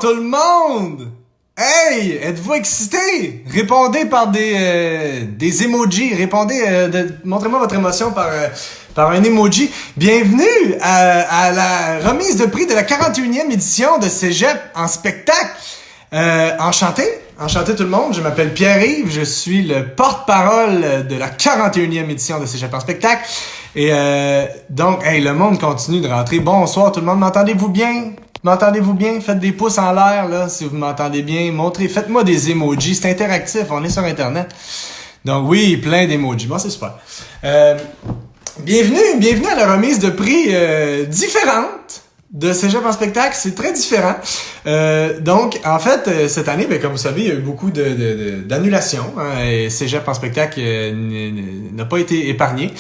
tout le monde! Hey! Êtes-vous excités? Répondez par des emojis. Répondez, montrez-moi votre émotion par un emoji. Bienvenue à la remise de prix de la 41e édition de Cégep en spectacle. Enchanté tout le monde. Je m'appelle Pierre-Yves. Je suis le porte-parole de la 41e édition de Cégep en spectacle. Et donc, hey, le monde continue de rentrer. Bonsoir tout le monde. M'entendez-vous bien? M'entendez-vous bien? Faites des pouces en l'air, là, si vous m'entendez bien. Faites-moi des emojis. C'est interactif. On est sur Internet. Donc oui, plein d'emojis. Bon, c'est super. Bienvenue à la remise de prix différente de Cégep en spectacle. C'est très différent. Donc, en fait, cette année, comme vous savez, il y a eu beaucoup d'annulations. Hein, et Cégep en spectacle n'a pas été épargné.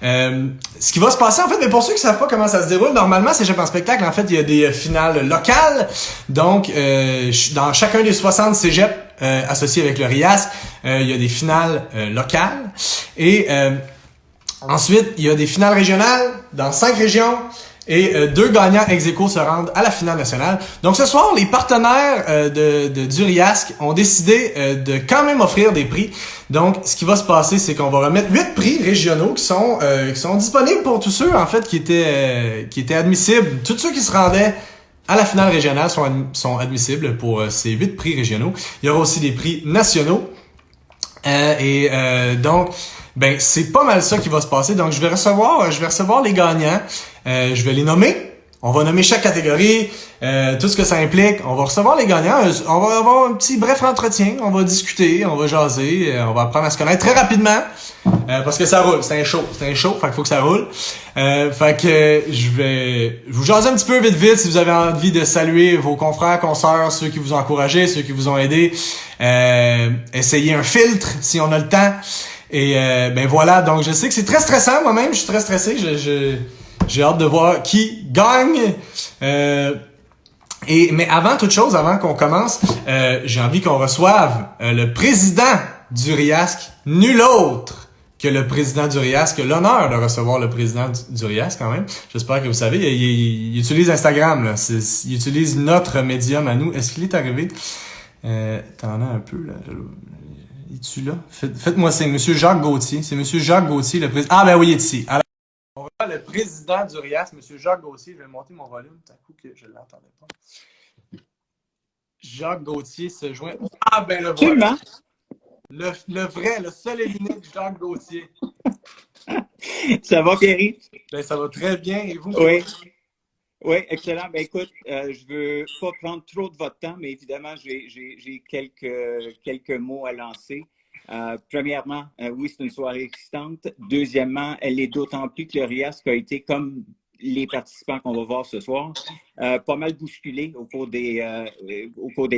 Ce qui va se passer, en fait, mais pour ceux qui savent pas comment ça se déroule, normalement, Cégep en spectacle, en fait, il y a des finales locales. Donc, dans chacun des 60 cégeps associés avec le RIASC, il y a des finales locales. Et ensuite, il y a des finales régionales dans 5 régions. Et 2 gagnants ex aequo se rendent à la finale nationale. Donc ce soir, les partenaires du RIASC ont décidé de quand même offrir des prix. Donc ce qui va se passer, c'est qu'on va remettre 8 prix régionaux qui sont disponibles pour tous ceux en fait qui étaient admissibles. Tous ceux qui se rendaient à la finale régionale sont admissibles pour ces 8 prix régionaux. Il y aura aussi des prix nationaux. Donc c'est pas mal ça qui va se passer. Donc je vais recevoir les gagnants. Je vais les nommer. On va nommer chaque catégorie, tout ce que ça implique. On va recevoir les gagnants. On va avoir un petit bref entretien. On va discuter, on va jaser, on va apprendre à se connaître très rapidement. Parce que ça roule. C'est un show. Fait qu'il faut que ça roule. Fait que je vais vous jaser un petit peu vite si vous avez envie de saluer vos confrères, consoeurs, ceux qui vous ont encouragé, ceux qui vous ont aidé. Essayez un filtre si on a le temps. Et voilà, donc je sais que c'est très stressant. Moi-même, je suis très stressé. J'ai hâte de voir qui gagne. Mais avant toute chose, avant qu'on commence, j'ai envie qu'on reçoive le président du RIASC, nul autre que le président du RIASC, l'honneur de recevoir le président du RIASC quand même. J'espère que vous savez, il utilise Instagram, là. Il utilise notre médium à nous. Est-ce qu'il est arrivé? T'en as un peu, là. Es-tu là? Faites-moi signe. Monsieur Jacques Gauthier. C'est Monsieur Jacques Gauthier, le président. Ah, ben oui, il est ici. Alors, on va le président du RIASC, Monsieur Jacques Gauthier. Je vais monter mon volume. D'un coup que je ne l'entendais pas. Jacques Gauthier se joint. Ah, ben le voilà. Le vrai, le seul et l'unique Jacques Gauthier. Ça va, Pierre? Ben, ça va très bien. Et vous? Oui. Oui, excellent. Ben écoute, je veux pas prendre trop de votre temps, mais évidemment, j'ai quelques mots à lancer. Premièrement, oui, c'est une soirée excitante. Deuxièmement, elle est d'autant plus que le RIASC a été, comme les participants qu'on va voir ce soir, pas mal bousculé au cours des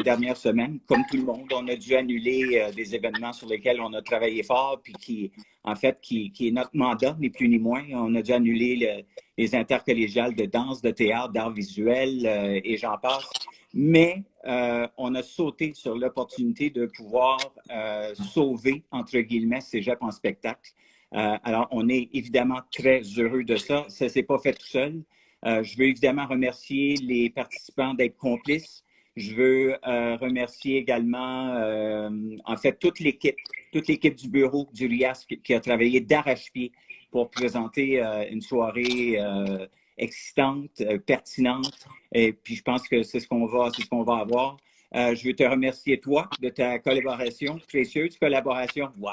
dernières semaines. Comme tout le monde, on a dû annuler des événements sur lesquels on a travaillé fort, puis qui est notre mandat, ni plus ni moins. On a dû annuler les intercollégiales de danse, de théâtre, d'art visuel et j'en passe. Mais on a sauté sur l'opportunité de pouvoir sauver, entre guillemets, Cégep en spectacle. Alors, on est évidemment très heureux de ça. Ça ne s'est pas fait tout seul. Je veux évidemment remercier les participants d'être complices. Je veux remercier également, en fait, toute l'équipe du bureau du RIASC qui a travaillé d'arrache-pied pour présenter une soirée excitante, pertinente. Et puis, je pense que c'est ce qu'on va avoir. Je veux te remercier, toi, de ta collaboration, précieuse collaboration. Wow!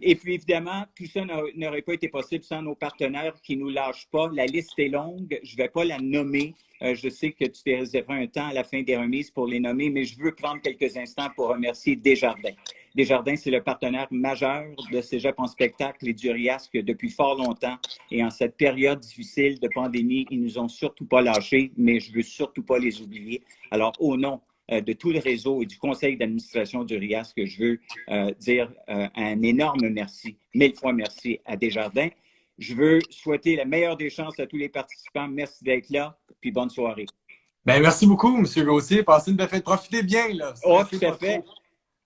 Et puis, évidemment, tout ça n'aurait pas été possible sans nos partenaires qui ne nous lâchent pas. La liste est longue. Je ne vais pas la nommer. Je sais que tu t'es réservé un temps à la fin des remises pour les nommer, mais je veux prendre quelques instants pour remercier Desjardins. Desjardins, c'est le partenaire majeur de Cégep en spectacle et du RIASC depuis fort longtemps. Et en cette période difficile de pandémie, ils nous ont surtout pas lâchés, mais je veux surtout pas les oublier. Alors, au nom de tout le réseau et du conseil d'administration du RIASC, je veux dire un énorme merci, 1000 fois merci à Desjardins. Je veux souhaiter la meilleure des chances à tous les participants. Merci d'être là, puis bonne soirée. Ben, merci beaucoup, M. Gauthier. Passez une belle fête. Profitez bien, là. Oh, tout à fait.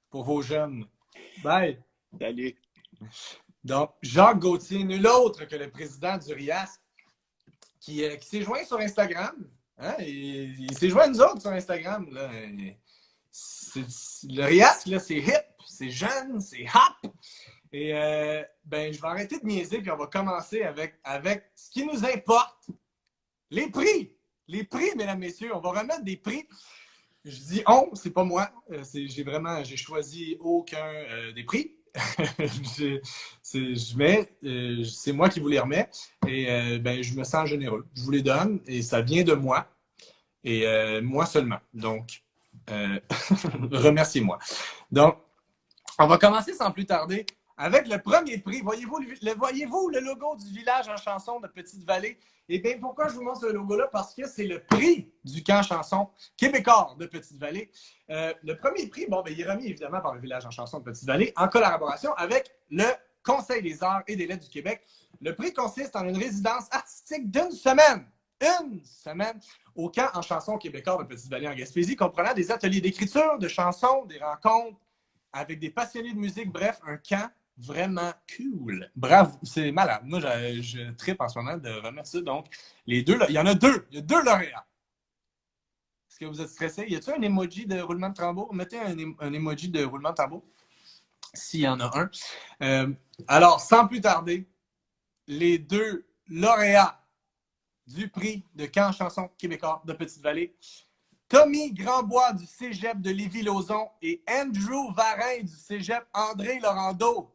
Pour vos jeunes. Bye. Salut. Donc, Jacques Gauthier, nul autre que le président du RIASC, qui s'est joint sur Instagram. Hein? Il s'est joint à nous autres sur Instagram. Là. Le Riasque, là, c'est hip, c'est jeune, c'est hop. Et ben, je vais arrêter de niaiser, puis on va commencer avec ce qui nous importe. Les prix. Les prix, mesdames, messieurs. On va remettre des prix. Je dis on, c'est pas moi. J'ai choisi aucun des prix. C'est moi qui vous les remets. Et ben, je me sens généreux. Je vous les donne et ça vient de moi. Et moi seulement. Donc, remerciez-moi. Donc, on va commencer sans plus tarder avec le premier prix. Voyez-vous le logo du village en chanson de Petite-Vallée? Eh bien, pourquoi je vous montre ce logo-là? Parce que c'est le prix du camp chanson québécois de Petite-Vallée. Le premier prix, bon, ben, il est remis évidemment par le village en chanson de Petite-Vallée en collaboration avec le Conseil des arts et des lettres du Québec. Le prix consiste en une résidence artistique d'une semaine au camp en chanson québécois de Petite-Vallée en Gaspésie, comprenant des ateliers d'écriture, de chansons, des rencontres avec des passionnés de musique, bref, un camp vraiment cool. Bravo, c'est malade. Moi, je trippe en ce moment de remettre ça. Donc, les deux, il y en a deux. Il y a deux lauréats. Est-ce que vous êtes stressé? Y a-t-il un emoji de roulement de tambour? Mettez un emoji de roulement de tambour, s'il y en a un. Alors, sans plus tarder, les deux lauréats du prix de camp chanson québécois de Petite-Vallée, Tommy Grandbois du cégep de Lévis-Lauzon et Andrew Varin du cégep André-Laurando.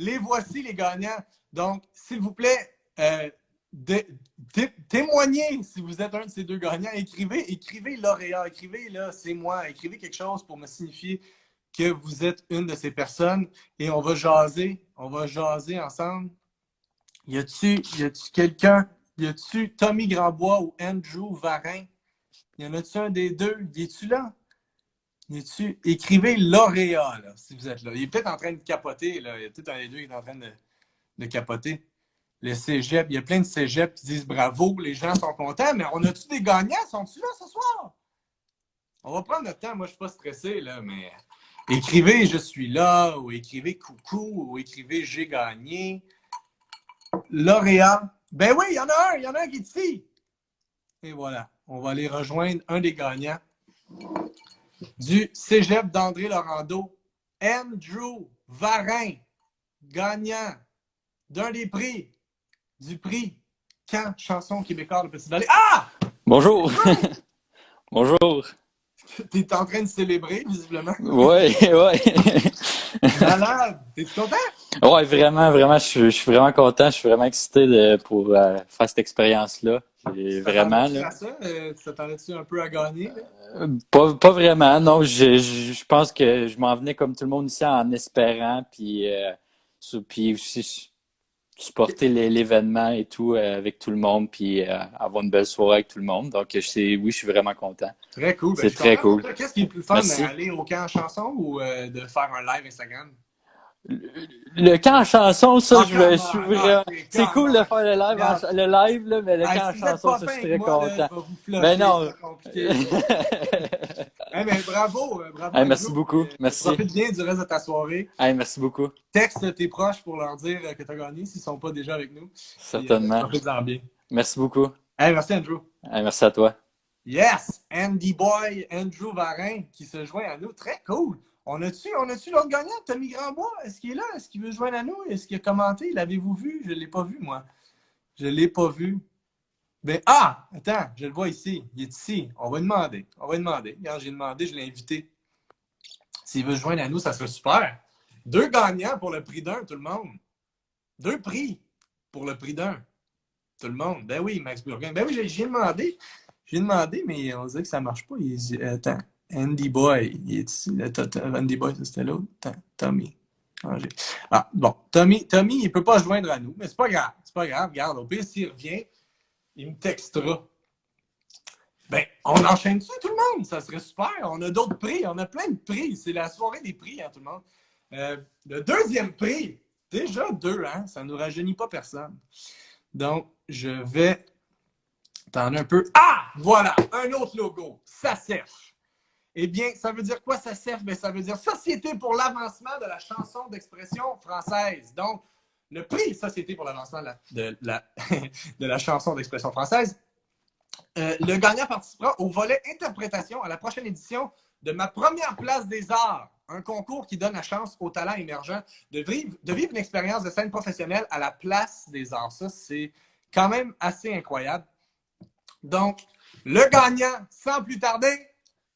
Les voici, les gagnants. Donc, s'il vous plaît, témoignez si vous êtes un de ces deux gagnants. Écrivez lauréat, écrivez là, c'est moi. Écrivez quelque chose pour me signifier que vous êtes une de ces personnes et on va jaser ensemble. Y a-tu quelqu'un? Y a-tu Tommy Grandbois ou Andrew Varin? Y en a-tu un des deux? Y es-tu là? Écrivez lauréat, là, si vous êtes là. Il est peut-être en train de capoter, là. Il y a peut-être un des deux qui est en train de capoter. Le cégep, il y a plein de cégeps qui disent bravo, les gens sont contents, mais on a-tu des gagnants? Sont-ils là ce soir? On va prendre notre temps. Moi, je suis pas stressé, là, mais écrivez je suis là, ou écrivez coucou, ou écrivez j'ai gagné. Lauréat. Ben oui, il y en a un qui est ici. Et voilà, on va aller rejoindre un des gagnants du cégep d'André-Laurando, Andrew Varin, gagnant d'un des prix, du prix Camp Chanson québécois de Petite-Vallée. Ah! Bonjour! Bonjour! T'es en train de célébrer, visiblement. Ouais. Malade! T'es-tu content? Ouais, vraiment, je suis vraiment content, je suis vraiment excité pour faire cette expérience-là. Vraiment, là. Tu t'attendais-tu un peu à gagner? Pas vraiment, non. Je pense que je m'en venais comme tout le monde ici en espérant, puis aussi supporter l'événement et tout avec tout le monde, puis avoir une belle soirée avec tout le monde. Donc, oui, je suis vraiment content. Très cool. C'est très cool. Qu'est-ce qui est le plus fun, Merci. d'aller au camp en chanson ou de faire un live Instagram? Le camp en chanson, ça, je suis vraiment. C'est cool de faire le live, là, mais le camp en Si chanson, vous êtes pas ça, je suis fin très avec moi, content. là, je vais vous flusher, Ben non. c'est compliqué. Hey, mais bravo. Hey, merci beaucoup. Merci. Profite bien du reste de ta soirée. Hey, merci beaucoup. Texte tes proches pour leur dire que tu as gagné s'ils ne sont pas déjà avec nous. Certainement. Profite-en bien. Merci beaucoup. Hey, merci Andrew. Hey, merci à toi. Yes! Andy Boy, Andrew Varin qui se joint à nous. Très cool. On a-tu l'autre gagnant, Tommy Grandbois? Est-ce qu'il est là? Est-ce qu'il veut se joindre à nous? Est-ce qu'il a commenté? L'avez-vous vu? Je ne l'ai pas vu, moi. Je ne l'ai pas vu. Ben, attends, je le vois ici. Il est ici. On va demander. Quand j'ai demandé, je l'ai invité. S'il veut se joindre à nous, ça serait super. 2 gagnants pour le prix d'un, tout le monde. 2 prix pour le prix d'un. Tout le monde. Ben oui, Max Burgin. Ben oui, j'ai demandé. J'ai demandé, mais on dirait que ça ne marche pas. Attends. Andy Boy. Il est ici. Andy Boy, c'était l'autre. Tommy. Bon. Tommy, il ne peut pas se joindre à nous. Mais c'est pas grave. Regarde, au pire, s'il revient, il me textera. Ben, on enchaîne-tu tout le monde? Ça serait super. On a d'autres prix. On a plein de prix. C'est la soirée des prix, hein, tout le monde. Le deuxième prix. Déjà 2, hein? Ça ne nous rajeunit pas personne. Donc, je vais attendre un peu. Voilà! Un autre logo. SACEF. Eh bien, ça veut dire quoi, SACEF? Ben, ça veut dire Société pour l'avancement de la chanson d'expression française. Donc, le prix Société pour l'avancement de la chanson d'expression française Le gagnant participera au volet interprétation à la prochaine édition de ma première place des arts, un concours qui donne la chance aux talents émergents de vivre une expérience de scène professionnelle à la place des arts. Ça, c'est quand même assez incroyable. Donc, le gagnant, sans plus tarder,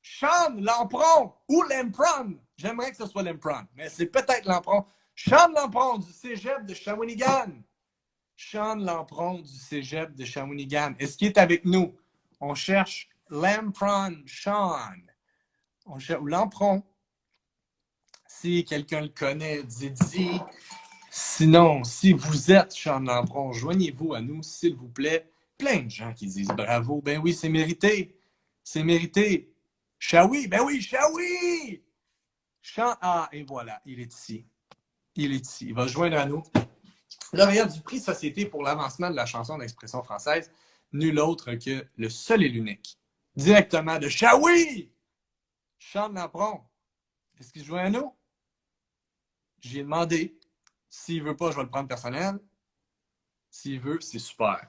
Sean Lampron ou Lampron. J'aimerais que ce soit Lampron, mais c'est peut-être Lampron. Sean Lampron du cégep de Shawinigan. Sean Lampron du cégep de Shawinigan. Est-ce qu'il est avec nous? On cherche Lampron, Sean. On cherche Lampron. Si quelqu'un le connaît, dis. Sinon, si vous êtes Sean Lampron, joignez-vous à nous, s'il vous plaît. Plein de gens qui disent bravo. Ben oui, c'est mérité. C'est mérité. Shawi, ben oui, Shawi! Ah, et voilà, il est ici. Il est ici. Il va se joindre à nous. Lauréat du prix Société pour l'avancement de la chanson d'expression française, nul autre que le seul et l'unique. Directement de Shawi! Sean Lampron. Est-ce qu'il se joint à nous? J'y ai demandé. S'il veut pas, je vais le prendre personnel. S'il veut, c'est super.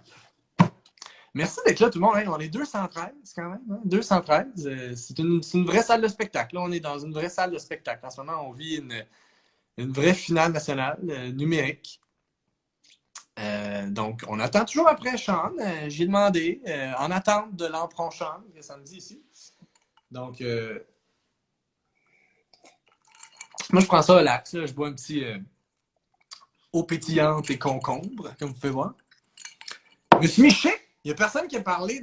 Merci d'être là, tout le monde. Hey, on est 213 quand même. Hein? 213. C'est une vraie salle de spectacle. Là, on est dans une vraie salle de spectacle. En ce moment, on vit une vraie finale nationale numérique. Donc, on attend toujours après Sean. J'ai demandé, en attente de Lampron Sean, que ça me dit ici. Donc, moi, je prends ça relax. Là. Je bois un petit eau pétillante et concombre, comme vous pouvez voir. Je me suis mis chic. Il n'y a personne qui a parlé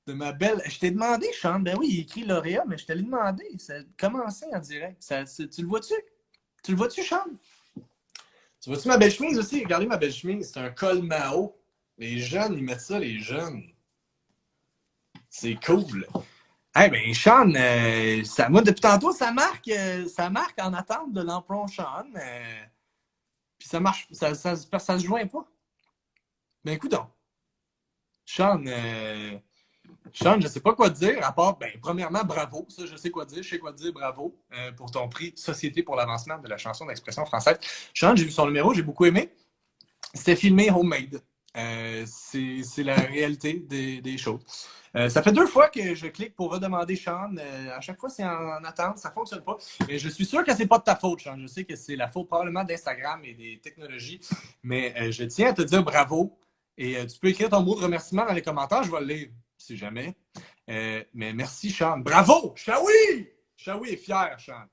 de ma belle... Je t'ai demandé, Sean. Ben oui, il écrit lauréat, mais je t'allais demander. Ça a commencé en direct. Tu le vois-tu? Tu le vois-tu, Sean? Tu vois-tu ma belle chemise aussi? Regardez ma belle chemise. C'est un col Mao. Les jeunes, ils mettent ça, les jeunes. C'est cool. Eh bien, Sean, moi, depuis tantôt, ça marque en attente de Lampron Sean. Puis ça marche, ça se joint pas. Ben, écoute donc. Sean, je sais pas quoi dire, à part, ben, premièrement, bravo. Ça, je sais quoi dire. Je sais quoi dire, bravo, pour ton prix Société pour l'avancement de la chanson d'expression française. Sean, j'ai vu son numéro, j'ai beaucoup aimé. C'était filmé homemade. C'est la réalité des choses. Ça fait 2 fois que je clique pour redemander Sean. À chaque fois, c'est en attente. Ça ne fonctionne pas. Mais je suis sûr que c'est pas de ta faute, Sean. Je sais que c'est la faute probablement d'Instagram et des technologies. Mais je tiens à te dire bravo. Et tu peux écrire ton mot de remerciement dans les commentaires. Je vais le lire, si jamais. Mais merci, Sean. Bravo! Shawi! Shawi est fier, Sean.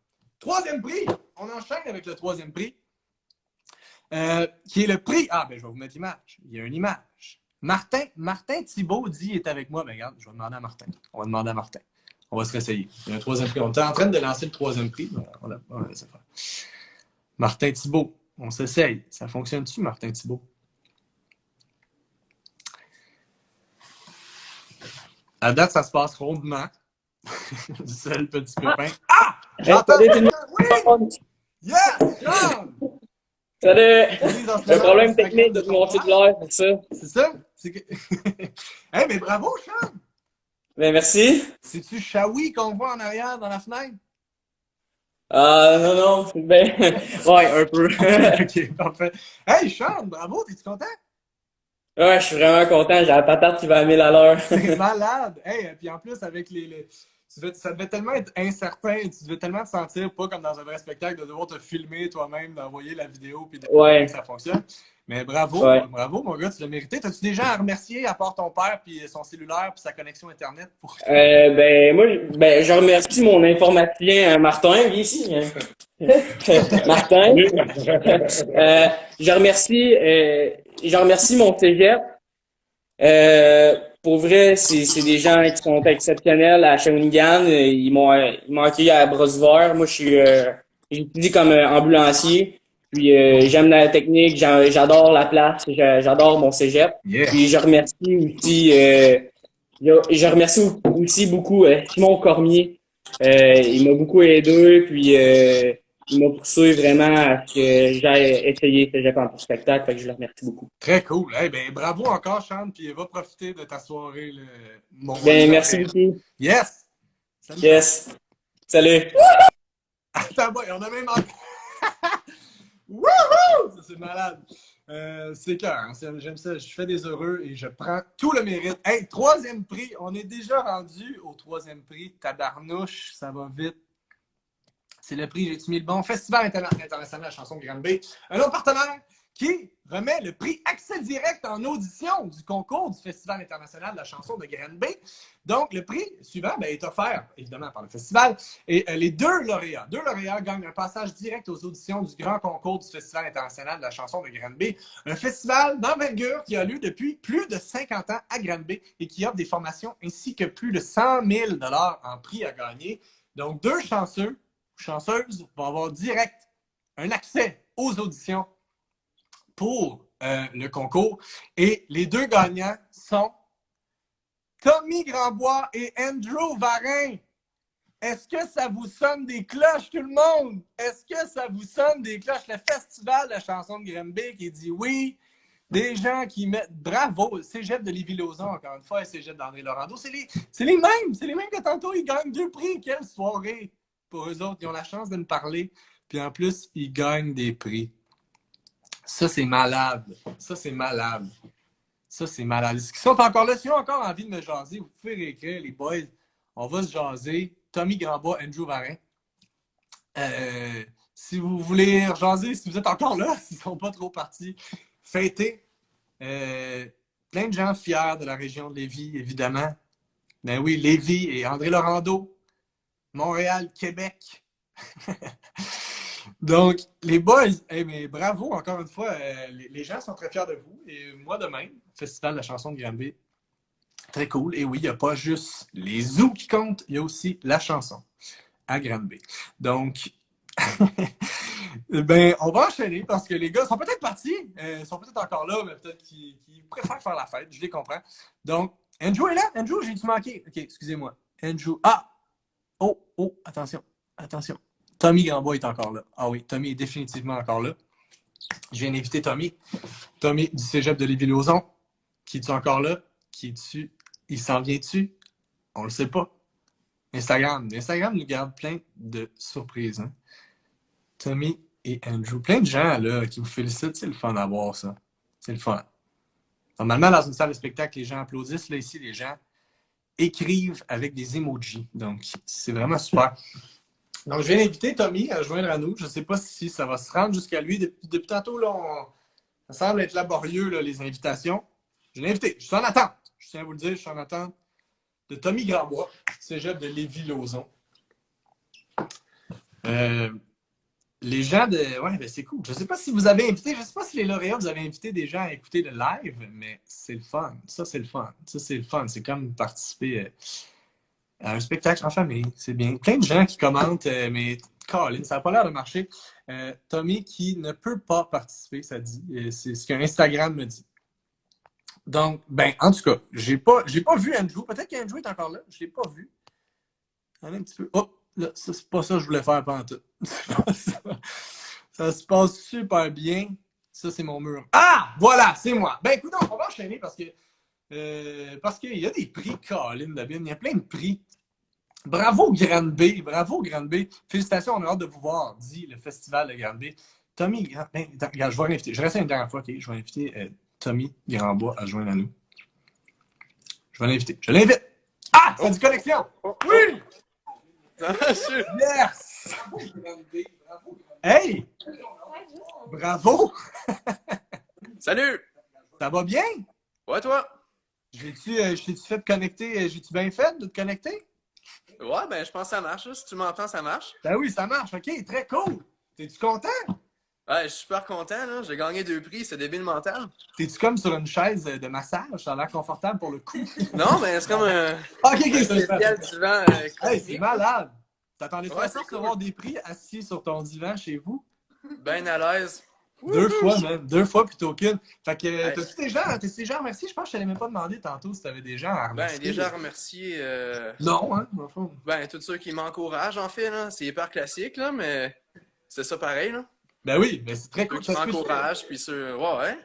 3e prix. On enchaîne avec le 3e prix. Qui est le prix. Ah, ben je vais vous mettre l'image. Il y a une image. Martin Thibault dit est avec moi. Ben regarde, je vais demander à Martin. On va demander à Martin. On va se réessayer. Il y a un 3e prix. On est en train de lancer le 3e prix. On va laisser faire. Martin Thibault. On s'essaye. Ça fonctionne-tu, Martin Thibault? À date, ça se passe rondement. Seul petit pépin. Ah! J'entends quelqu'un! Oui! Yes! John! Salut! Un problème technique de mon titulaire, c'est ça. C'est ça? C'est que... hey, mais bravo, Sean! Ben, merci. C'est-tu Shawi qu'on voit en arrière dans la fenêtre? Non, ben, ouais, un peu. Ok, parfait. Hey, Sean, bravo, t'es-tu content? Ouais, je suis vraiment content, j'ai la patate qui va à 1000 à l'heure. C'est malade! Hey, puis en plus, avec ça devait tellement être incertain, tu devais tellement te sentir pas comme dans un vrai spectacle, de devoir te filmer toi-même, d'envoyer la vidéo, puis de Ouais. que ça fonctionne. Mais bravo, Ouais. bravo, mon gars, tu l'as mérité. T'as-tu des gens à remercier, à part ton père, puis son cellulaire, puis sa connexion Internet? Ben, moi, je remercie mon informaticien Martin, viens ici. Martin. Je remercie mon cégep. Pour vrai, c'est des gens qui sont exceptionnels à Shawinigan. Ils m'ont accueilli à bras ouverts. Moi, j'étudie comme ambulancier. Puis j'aime la technique, j'adore la place, j'adore mon cégep. Yeah. Puis je remercie aussi beaucoup Simon Cormier. Il m'a beaucoup aidé, puis il m'a poussé vraiment à ce que j'aille essayer cégep en spectacle. Fait que je le remercie beaucoup. Très cool. Hey, ben, bravo encore, Sean, puis va profiter de ta soirée. Ben, merci beaucoup. Yes! Salut. Yes. Salut. Attends, boy, on a même... Wouhou! Ça, c'est c'est malade. C'est cœur, hein. J'aime ça. Je fais des heureux et je prends tout le mérite. Hey, troisième prix. On est déjà rendu au troisième prix. Tabarnouche, ça va vite. C'est le prix J'ai-tu mis le bon? Festival international de la chanson de Granby. Un autre partenaire qui remet le prix accès direct en audition du concours du Festival international de la chanson de Granby. Donc, le prix suivant est offert, évidemment, par le festival. Et les deux lauréats gagnent un passage direct aux auditions du grand concours du Festival international de la chanson de Granby. Un festival d'envergure qui a lieu depuis plus de 50 ans à Granby et qui offre des formations ainsi que plus de 100 000 $ en prix à gagner. Donc, deux chanceux chanceuses vont avoir direct un accès aux auditions pour le concours. Et les deux gagnants sont Tommy Grandbois et Andrew Varin. Est-ce que ça vous sonne des cloches, tout le monde? Est-ce que ça vous sonne des cloches? Le festival de la chanson de Granby qui dit oui. Des gens qui mettent bravo, Cégep de Lévis-Lauzon, encore une fois, et Cégep d'André Laurando. C'est les mêmes que tantôt, ils gagnent 2 prix. Quelle soirée pour eux autres. Ils ont la chance de me parler. Puis en plus, ils gagnent des prix. Ça, c'est malade. Ça, c'est malade. Ça, c'est malade. Est-ce qu'ils sont encore là? S'ils ont encore envie de me jaser, vous pouvez réécrire, les boys. On va se jaser. Tommy Grandbois, Andrew Varin. Si vous voulez jaser, si vous êtes encore là, s'ils ne sont pas trop partis, fêtez. Plein de gens fiers de la région de Lévis, évidemment. Ben oui, Lévis et André Laurando. Montréal, Québec. Donc, les boys, mais bravo encore une fois. Les gens sont très fiers de vous. Et moi de même, Festival de la chanson de Granby. Très cool. Et oui, il n'y a pas juste les zoos qui comptent, il y a aussi la chanson à Granby. Donc, on va enchaîner parce que les gars sont peut-être partis, sont peut-être encore là, mais peut-être qu'ils préfèrent faire la fête, je les comprends. Donc, Andrew est là? Andrew, j'ai-tu manqué? Ok, excusez-moi. Andrew, oh, attention. Tommy Grandbois est encore là. Ah oui, Tommy est définitivement encore là. Je viens d'inviter Tommy. Tommy du Cégep de Lévis-Lauzon. Qui est-tu encore là? Qui es-tu? Il s'en vient-tu? On le sait pas. Instagram nous garde plein de surprises. Hein? Tommy et Andrew. Plein de gens là, qui vous félicitent. C'est le fun d'avoir ça. C'est le fun. Normalement, dans une salle de spectacle, les gens applaudissent. Là, ici, les gens écrivent avec des emojis. Donc, c'est vraiment super. Donc, je viens d'inviter Tommy à joindre à nous. Je ne sais pas si ça va se rendre jusqu'à lui. Depuis tantôt, là, ça semble être laborieux, là, les invitations. Je l'ai invité. Je suis en attente. Je tiens à vous le dire, je suis en attente de Tommy Grandbois, Cégep de Lévis-Lauzon. Les gens de... Ouais, ben c'est cool. Je ne sais pas si vous avez invité, je ne sais pas si les lauréats, vous avez invité des gens à écouter le live, mais c'est le fun. Ça, c'est le fun. Ça, c'est le fun. C'est comme participer à un spectacle en famille. C'est bien. Plein de gens qui commentent, mais Colin, ça n'a pas l'air de marcher. Tommy qui ne peut pas participer, ça dit. C'est ce qu'un Instagram me dit. Donc, en tout cas, j'ai pas vu Andrew. Peut-être qu'Andrew est encore là. Je ne l'ai pas vu. Un petit peu. Oh, là, ça, c'est pas ça que je voulais faire pendant tout. C'est pas ça. Ça se passe super bien. Ça, c'est mon mur. Ah! Voilà, c'est moi. Écoute, on va enchaîner parce qu'il y a des prix, Colin Dabine. Il y a plein de prix. Bravo, Granby. Bravo, Granby. Félicitations, on a hâte de vous voir, dit le Festival de Granby. Tommy, regarde, je vais l'inviter. Je reste une dernière fois, OK? Je vais inviter Tommy Grandbois à joindre à nous. Je vais l'inviter. Je l'invite. Ah! Ça dit connexion! Oui! Yes! Hey! Bravo! Salut! Ça va bien? Ouais, toi? Je t'ai-tu fait connecter? J'ai-tu bien fait de te connecter? Ouais, je pense que ça marche. Si tu m'entends, ça marche. Ben oui, ça marche. OK, très cool. T'es-tu content? Ouais, je suis super content, là. J'ai gagné 2 prix, c'est débile mental. T'es-tu comme sur une chaise de massage? Ça a l'air confortable pour le coup. Non, mais c'est comme un OK, spécial divan. Hey, c'est malade. T'attendais-tu Ouais, à ça c'est recevoir des prix assis sur ton divan chez vous? Ben à l'aise. 2 fois, même. 2 fois plutôt qu'une. Fait que, Hey. t'as-tu des gens à remercier? Je pense que je t'avais même pas demandé tantôt si t'avais des gens à remercier. Déjà remercier Non, hein? Dans le fond. tous ceux qui m'encouragent, en fait, là. C'est hyper classique, là, mais c'est ça pareil, là. Ben oui, mais c'est très Ceux cool. qui Ça se peut-tu? m'encouragent, puis ceux... Ouais.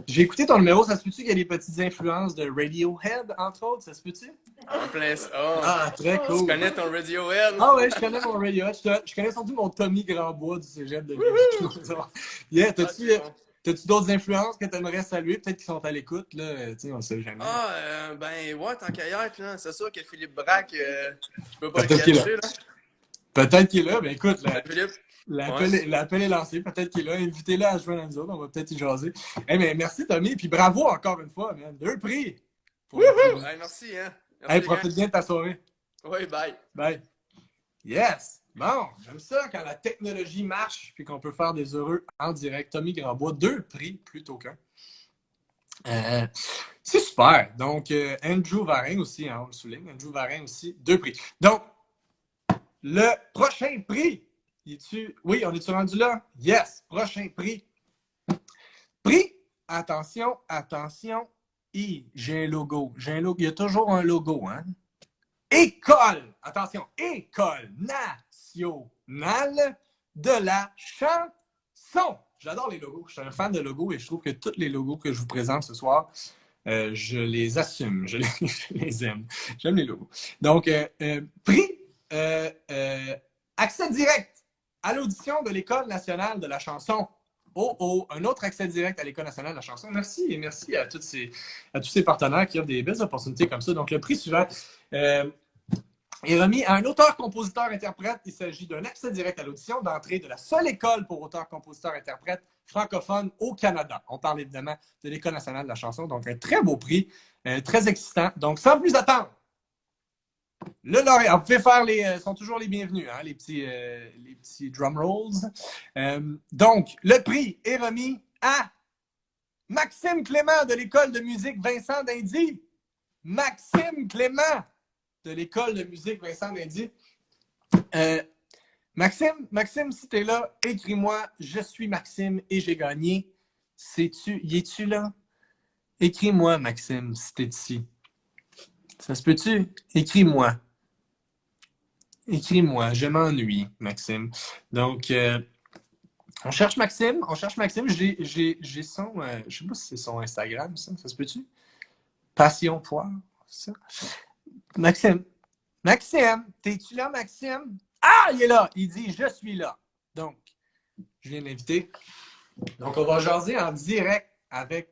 J'ai écouté ton numéro. Ça se peut-tu qu'il y a des petites influences de Radiohead, entre autres? Ça se peut-tu? En plein... Oh. Ah, très Tu cool. connais ton Radiohead? Ah ouais, je connais mon Radiohead. Je connais surtout mon Tommy Grandbois du Cégep de Lévis. Yeah, Ah, c'est bon. T'as-tu d'autres influences que tu aimerais saluer? Peut-être qu'ils sont à l'écoute, là. Tu sais, on ne sait jamais. Ben, ouais, tant qu'à y être, là, c'est sûr que Philippe Braque, je peux pas le Peut-être qu'il est là. cacher, là. Peut-être qu'il est là. Ben écoute, Philippe, l'appel est lancé. Peut-être qu'il est là. Invitez-le à jouer dans nous autres. On va peut-être y jaser. Hey, mais merci, Tommy. Puis bravo encore une fois, man. 2 prix. wouhou! Hey, merci, hein. Merci, Hey, les gars. profite bien de ta soirée. Oui, bye. Bye. Yes! Bon, j'aime ça quand la technologie marche puis qu'on peut faire des heureux en direct. Tommy Grandbois, 2 prix plutôt qu'un. C'est super. Donc, Andrew Varin aussi, hein, on le souligne. Andrew Varin aussi, 2 prix. Donc, le prochain prix. Oui, on est-tu rendu là? Yes! Prochain prix. Prix. Attention, attention. J'ai un logo. Il y a toujours un logo, hein? École, attention, École nationale de la chanson. J'adore les logos. Je suis un fan de logos et je trouve que tous les logos que je vous présente ce soir, je les assume. Je les aime. J'aime les logos. Donc, prix, accès direct à l'audition de l'École nationale de la chanson. Un autre accès direct à l'École nationale de la chanson. Merci et merci à tous ces partenaires qui offrent des belles opportunités comme ça. Donc, le prix suivant est remis à un auteur, compositeur, interprète. Il s'agit d'un accès direct à l'audition d'entrée de la seule école pour auteurs, compositeurs, interprètes francophones au Canada. On parle évidemment de l'École nationale de la chanson. Donc, un très beau prix, très excitant. Donc, sans plus attendre, le lauréat, vous pouvez faire sont toujours les bienvenus, hein, les petits drum rolls. Donc, le prix est remis à Maxime Clément de l'École de musique Vincent d'Indy. Maxime Clément de l'École de musique Vincent d'Indy. Maxime, si t'es là, écris-moi, je suis Maxime et j'ai gagné. Y es-tu là? Écris-moi, Maxime, si t'es ici. Ça se peut-tu? Écris-moi. Écris-moi, je m'ennuie, Maxime. Donc, on cherche Maxime. J'ai son, je sais pas si c'est son Instagram, ça se peut-tu? Passion Poire, c'est ça? Maxime, t'es-tu là, Maxime? Ah, il est là! Il dit, je suis là. Donc, je viens de l'inviter. Donc, on va jaser en direct avec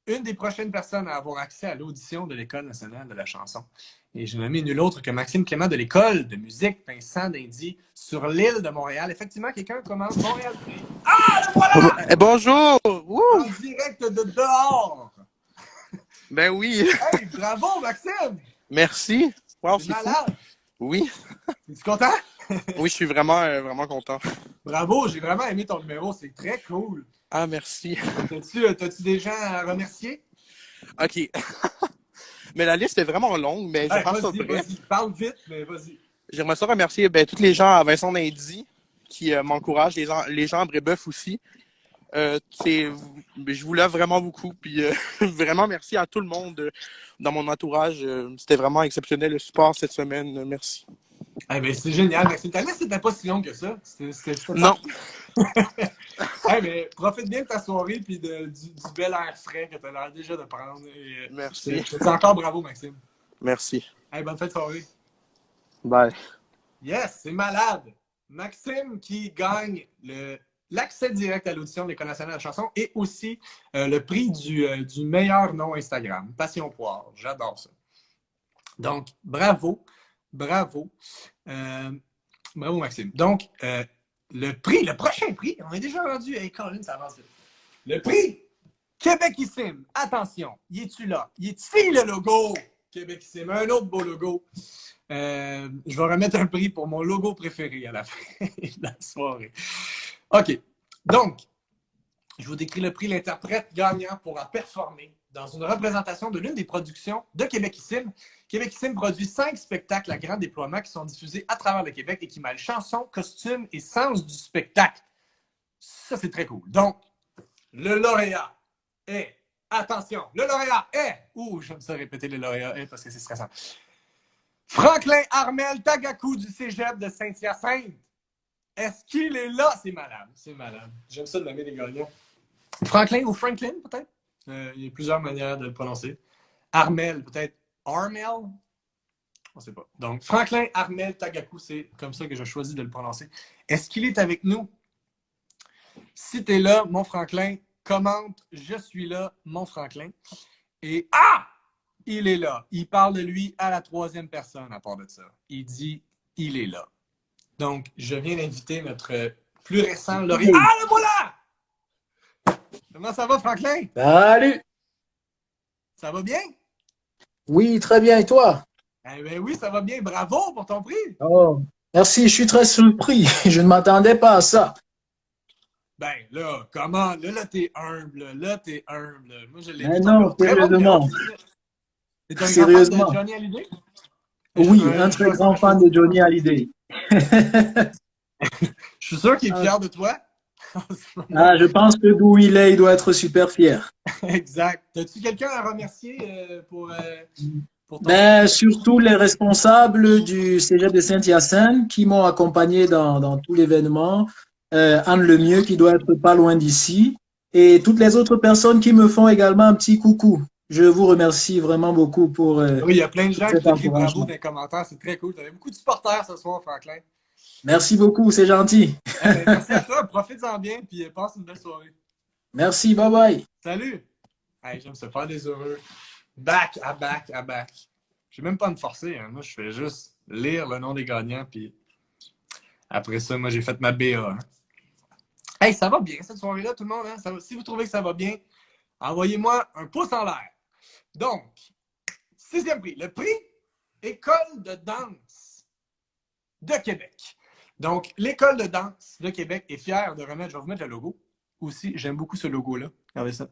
une des prochaines personnes à avoir accès à l'audition de l'École nationale de la chanson. Et j'ai nommé nul autre que Maxime Clément de l'École de musique Vincent d'Indy sur l'île de Montréal. Effectivement, quelqu'un commence Montréal. Ah, le voilà! Bonjour! En direct de dehors! Ben oui! Hey, bravo, Maxime! Merci! Wow, C'est c'est fou! malade! Oui! Es-tu content? Oui, je suis vraiment content. Bravo, j'ai vraiment aimé ton numéro, c'est très cool. Ah, merci. T'as-tu des gens à remercier? OK. Mais la liste est vraiment longue, mais je vais faire ça bref. Vas-y, parle vite, mais vas-y. J'aimerais ça remercier tous les gens à Vincent d'Indy qui m'encouragent, les gens à Brébeuf aussi. Je vous lève vraiment beaucoup. Puis vraiment merci à tout le monde dans mon entourage. C'était vraiment exceptionnel le support cette semaine. Merci. Eh ben, c'est génial, Maxime. Ta liste n'était pas si longue que ça. Non. Mais profite bien de ta soirée et du bel air frais que tu as l'air déjà de prendre. Merci. Je te dis encore bravo, Maxime. Merci. Bonne fête de soirée. Bye. Yes, c'est malade. Maxime qui gagne l'accès direct à l'audition de l'École nationale de la chanson et aussi le prix du meilleur nom Instagram, Passion Poire. J'adore ça. Donc, bravo. Bravo, Maxime. Donc, le prochain prix, on est déjà rendu. Hey, Colin, ça avance vite. Le prix Québécissime. Attention, y es-tu là? Y est-il le logo Québécissime? Un autre beau logo. Je vais remettre un prix pour mon logo préféré à la fin de la soirée. OK. Donc, je vous décris le prix. L'interprète gagnant pourra performer dans une représentation de l'une des productions de Québécissime. Québécissime produit 5 spectacles à grand déploiement qui sont diffusés à travers le Québec et qui mêlent chansons, costumes et sens du spectacle. Ça, c'est très cool. Donc, le lauréat est... Attention, le lauréat est... j'aime ça répéter le lauréat est parce que c'est stressant. Franklin Armel Tagakou du Cégep de Saint-Hyacinthe. Est-ce qu'il est là? C'est malade. C'est malade. J'aime ça de nommer des gagnants. Franklin ou Franklin, peut-être? Il y a plusieurs manières de le prononcer. Armel, peut-être Armel? On ne sait pas. Donc, Franklin Armel Tagakou, c'est comme ça que j'ai choisi de le prononcer. Est-ce qu'il est avec nous? Si tu es là, mon Franklin, commente Je suis là, mon Franklin. Et ah! Il est là. Il parle de lui à la troisième personne à part de ça. Il dit il est là. Donc, je viens d'inviter notre plus récent lauréat. Ah, le voilà! Comment ça va, Franklin? Salut! Ça va bien? Oui, très bien. Et toi? Eh bien oui, ça va bien. Bravo pour ton prix. Oh, merci, je suis très surpris. Je ne m'attendais pas à ça. Ben là, comment? Là, t'es humble. Là, t'es humble. Moi, je l'ai Mais vu ton non, très bon numéro. sérieusement. T'es un grand fan de Sérieusement. Johnny Hallyday? Oui, Je- un je- très je- grand je- fan de Johnny Hallyday. Je suis sûr qu'il est Ah, fier de toi. En ce moment. je pense que d'où il est, il doit être super fier. Exact. As-tu quelqu'un à remercier pour ton Ben, prix? surtout les responsables du Cégep de Saint-Hyacinthe qui m'ont accompagné dans tout l'événement. Anne Lemieux qui doit être pas loin d'ici. Et toutes les autres personnes qui me font également un petit coucou. Je vous remercie vraiment beaucoup pour Oui, il y a plein de tout gens qui cet te crient bravo encouragement. dans les commentaires. C'est très cool. Tu avais beaucoup de supporters ce soir, Franklin. Merci beaucoup, c'est gentil. Eh ben, merci à toi. Profite-en bien puis passe une belle soirée. Merci, bye bye. Salut! Hey, j'aime se faire des heureux. Back à back à back. Je vais même pas me forcer. Hein. Moi, je fais juste lire le nom des gagnants. Puis après ça, moi, j'ai fait ma BA. Hein. Hey, ça va bien cette soirée-là, tout le monde. Hein? Si vous trouvez que ça va bien, envoyez-moi un pouce en l'air. Donc, 6e prix. Le prix École de danse de Québec. Donc, l'École de danse de Québec est fière de remettre, je vais vous mettre le logo. Aussi, j'aime beaucoup ce logo-là. Regardez ça.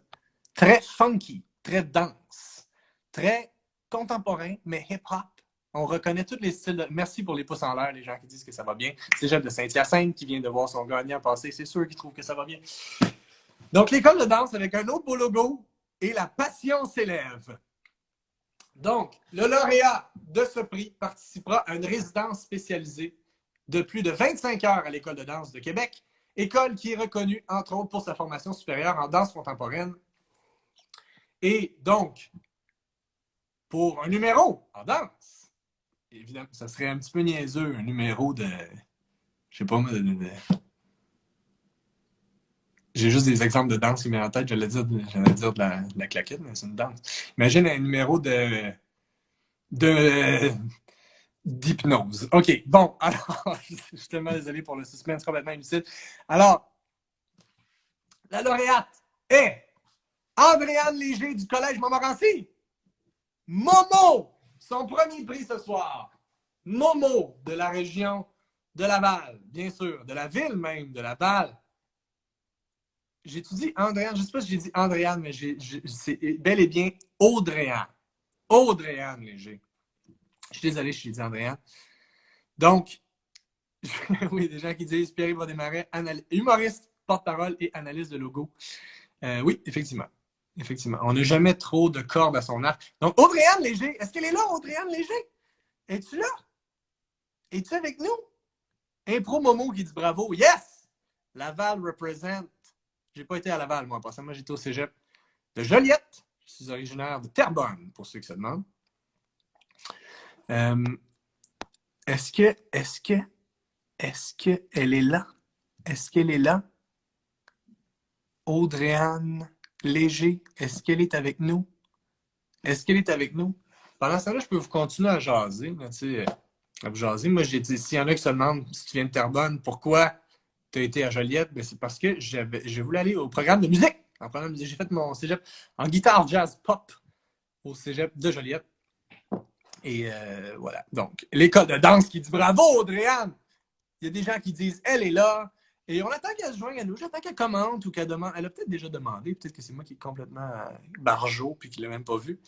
Très funky, très danse, très contemporain, mais hip-hop. On reconnaît tous les styles. Merci pour les pouces en l'air, les gens qui disent que ça va bien. Cégep de Saint-Hyacinthe qui vient de voir son gagnant passer. C'est sûr qu'ils trouvent que ça va bien. Donc, l'école de danse avec un autre beau logo et la passion s'élève. Donc, le lauréat de ce prix participera à une résidence spécialisée de plus de 25 heures à l'École de danse de Québec, école qui est reconnue, entre autres, pour sa formation supérieure en danse contemporaine. Et donc, pour un numéro en danse, évidemment, ça serait un petit peu niaiseux, un numéro de, je sais pas moi, j'ai juste des exemples de danse qui me viennent en tête, j'allais dire de la claquette, mais c'est une danse. Imagine un numéro d'hypnose. OK, bon, alors, je suis tellement désolé pour le suspense complètement inutile. Alors, la lauréate est Andréane Léger du Collège Montmorency. Momo, son premier prix ce soir. Momo de la région de Laval, bien sûr, de la ville même de Laval. J'ai-tu dit Andréane? Je ne sais pas si j'ai dit Andréane, mais c'est bel et bien Audréane. Audréane Léger. Je suis désolé, je suis dit Andréane. Donc, oui, des gens qui disent Pierre-Yves Desmarais, humoriste, porte-parole et analyste de logo. Oui, effectivement. Effectivement. On n'a jamais trop de cordes à son arc. Donc, Audréane Léger, est-ce qu'elle est là, Audréane Léger? Es-tu là? Es-tu avec nous? Impro Momo qui dit bravo. Yes! Laval represent. J'ai pas été à Laval, moi, en passant. Moi, j'étais au cégep de Joliette. Je suis originaire de Terrebonne, pour ceux qui se demandent. Est-ce qu'elle est là? Est-ce qu'elle est là? Audréane Léger, est-ce qu'elle est avec nous? Est-ce qu'elle est avec nous? Pendant ce temps-là, je peux vous continuer à jaser. À vous jaser. Moi, j'ai dit, s'il y en a qui se demandent si tu viens de Terrebonne, pourquoi tu as été à Joliette? Ben, c'est parce que je voulais aller au programme de musique. J'ai fait mon cégep en guitare jazz pop au cégep de Joliette. Et voilà. Donc, l'école de danse qui dit bravo, Audréane! Il y a des gens qui disent elle est là. Et on attend qu'elle se joigne à nous. J'attends qu'elle commente ou qu'elle demande. Elle a peut-être déjà demandé. Peut-être que c'est moi qui est complètement barjot puis qui ne l'a même pas vu.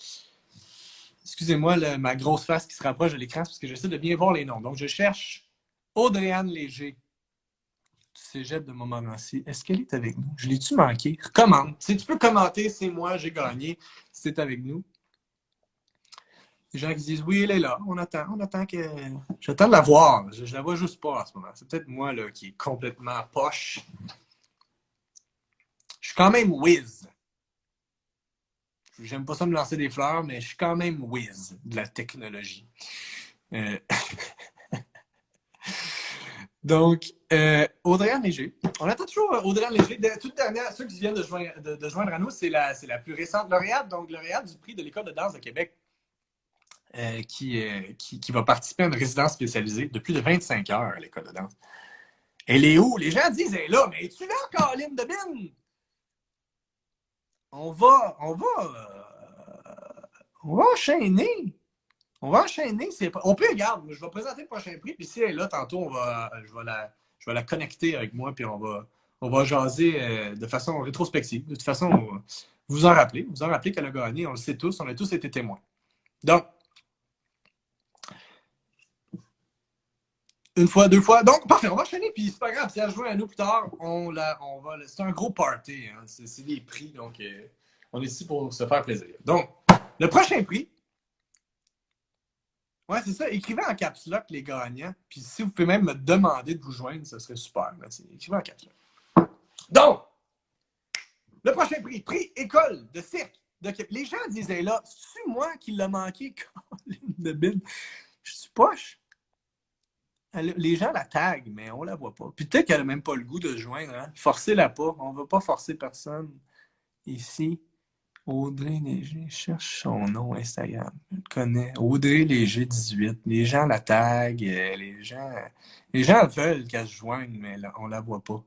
Excusez-moi, ma grosse face qui se rapproche de l'écran parce que j'essaie de bien voir les noms. Donc, je cherche Audréane Léger du Cégep de Montmorency. Est-ce qu'elle est avec nous? Je l'ai-tu manqué? Commente. Si tu peux commenter, c'est moi, j'ai gagné. Si c'est avec nous. Les gens qui disent oui, elle est là. On attend que. J'attends de la voir. Je la vois juste pas en ce moment. C'est peut-être moi là, qui est complètement poche. Je suis quand même whiz. J'aime pas ça me lancer des fleurs, mais je suis quand même whiz de la technologie. Donc, Audrey-Anne Léger. On attend toujours Audrey-Anne Léger. Toute dernière, ceux qui viennent de joindre à nous, c'est la plus récente lauréate. Donc, lauréate du prix de l'École de danse de Québec, qui va participer à une résidence spécialisée de plus de 25 heures à l'École de danse. Elle est où? Les gens disent, elle est là, mais es-tu là, Caroline Debine? On va enchaîner. On va enchaîner. On peut, regarde, je vais présenter le prochain prix, puis si elle est là, tantôt, je vais la connecter avec moi, puis on va jaser de façon rétrospective. De toute façon, vous vous en rappelez qu'elle a gagné, on le sait tous, on a tous été témoins. Donc, une fois, deux fois. Donc, parfait, on va enchaîner, puis c'est pas grave, si elle rejoint à nous plus tard, c'est un gros party, hein, c'est des prix, donc on est ici pour se faire plaisir. Donc, le prochain prix, ouais, c'est ça, écrivez en caps lock les gagnants, puis si vous pouvez même me demander de vous joindre, ce serait super, merci. Écrivez en caps lock. Donc, le prochain prix, prix École de cirque de Québec. Les gens disaient là, c'est moi qui l'ai manqué, Caroline Debine. Je suis poche. Les gens la taguent, mais on la voit pas. Puis peut-être qu'elle n'a même pas le goût de se joindre. Hein? Forcez-la pas. On ne va pas forcer personne. Ici, Audrey Léger. Cherche son nom Instagram. Je le connais. Audrey Léger 18. Les gens la taguent. Les gens veulent qu'elle se joigne, mais là, on la voit pas.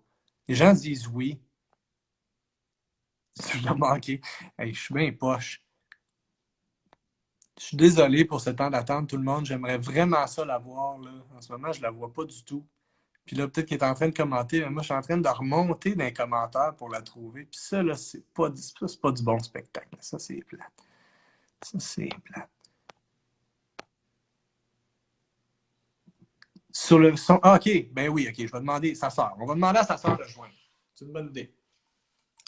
Les gens disent oui. Tu l'as manqué. Hey, je suis bien poche. Je suis désolé pour ce temps d'attente, tout le monde. J'aimerais vraiment ça la voir. Là. En ce moment, je la vois pas du tout. Puis là, peut-être qu'elle est en train de commenter, mais moi, je suis en train de remonter dans les commentaires pour la trouver. Puis ça, là, c'est pas du bon spectacle. Ça, c'est plate. Ça, c'est plate. Sur le son... Ah, OK. Ben oui, OK. Je vais demander sa sœur. On va demander à sa sœur de joindre. C'est une bonne idée.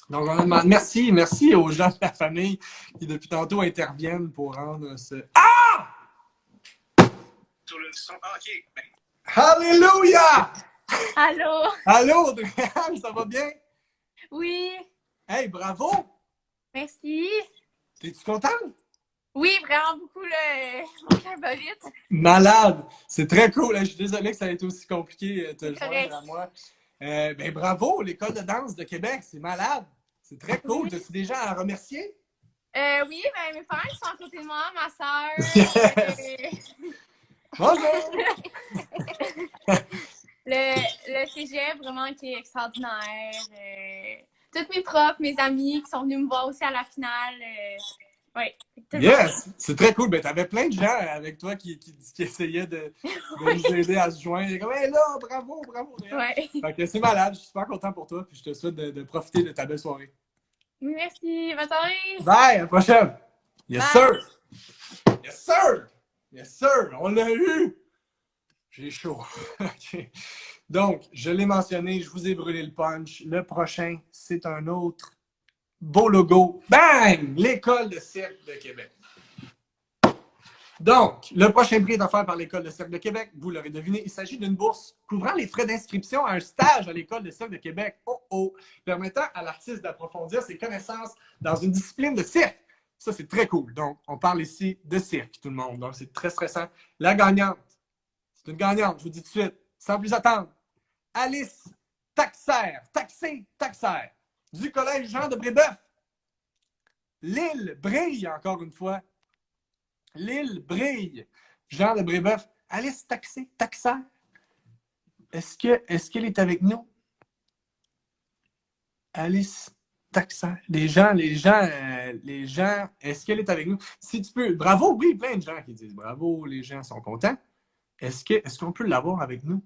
Donc, on demande... Merci aux gens de la famille qui, depuis tantôt, interviennent pour rendre ce... Ah! Sur le son... Ah, OK. Ben... Alléluia! Allô? Allô, Audrey-Anne, ça va bien? Oui, Hey, bravo! merci. T'es-tu contente? Oui, vraiment beaucoup, mon cœur bat vite. Malade! C'est très cool. Je suis désolé que ça ait été aussi compliqué de te C'est joindre correct. à moi. Ben bravo, l'École de danse de Québec, c'est malade. C'est très cool. Oui. As-tu des gens à remercier? Oui, ben mes parents qui sont à côté de moi, ma soeur. Yes! Bonjour! Le cégep, vraiment, qui est extraordinaire. Tous mes profs, mes amis qui sont venus me voir aussi à la finale. Oui. Yes! C'est très cool. Ben, t'avais plein de gens avec toi qui essayaient de nous aider à se joindre. Comme, hey, là, bravo! Ouais. Fait que c'est malade. Je suis super content pour toi. Puis je te souhaite de profiter de ta belle soirée. Merci, bonne soirée. Bye! À la prochaine! Yes, Bye. sir! Yes, sir! Yes, sir! On l'a eu! J'ai chaud. OK. Donc, je l'ai mentionné, je vous ai brûlé le punch. Le prochain, c'est un autre beau logo. Bang! L'École de cirque de Québec. Donc, le prochain prix est offert par l'École de cirque de Québec. Vous l'aurez deviné, il s'agit d'une bourse couvrant les frais d'inscription à un stage à l'École de cirque de Québec. Permettant à l'artiste d'approfondir ses connaissances dans une discipline de cirque. Ça, c'est très cool. Donc, on parle ici de cirque, tout le monde. Donc, c'est très stressant. La gagnante, c'est une gagnante, je vous dis tout de suite, sans plus attendre. Alice Taxer, du Collège Jean de Brébeuf. L'île brille, encore une fois. L'île brille. Jean de Brébeuf. Alice Taxer. Est-ce qu'elle est avec nous? Alice Taxer. Les gens, est-ce qu'elle est avec nous? Si tu peux, bravo, oui, plein de gens qui disent bravo, les gens sont contents. Est-ce qu'on peut l'avoir avec nous?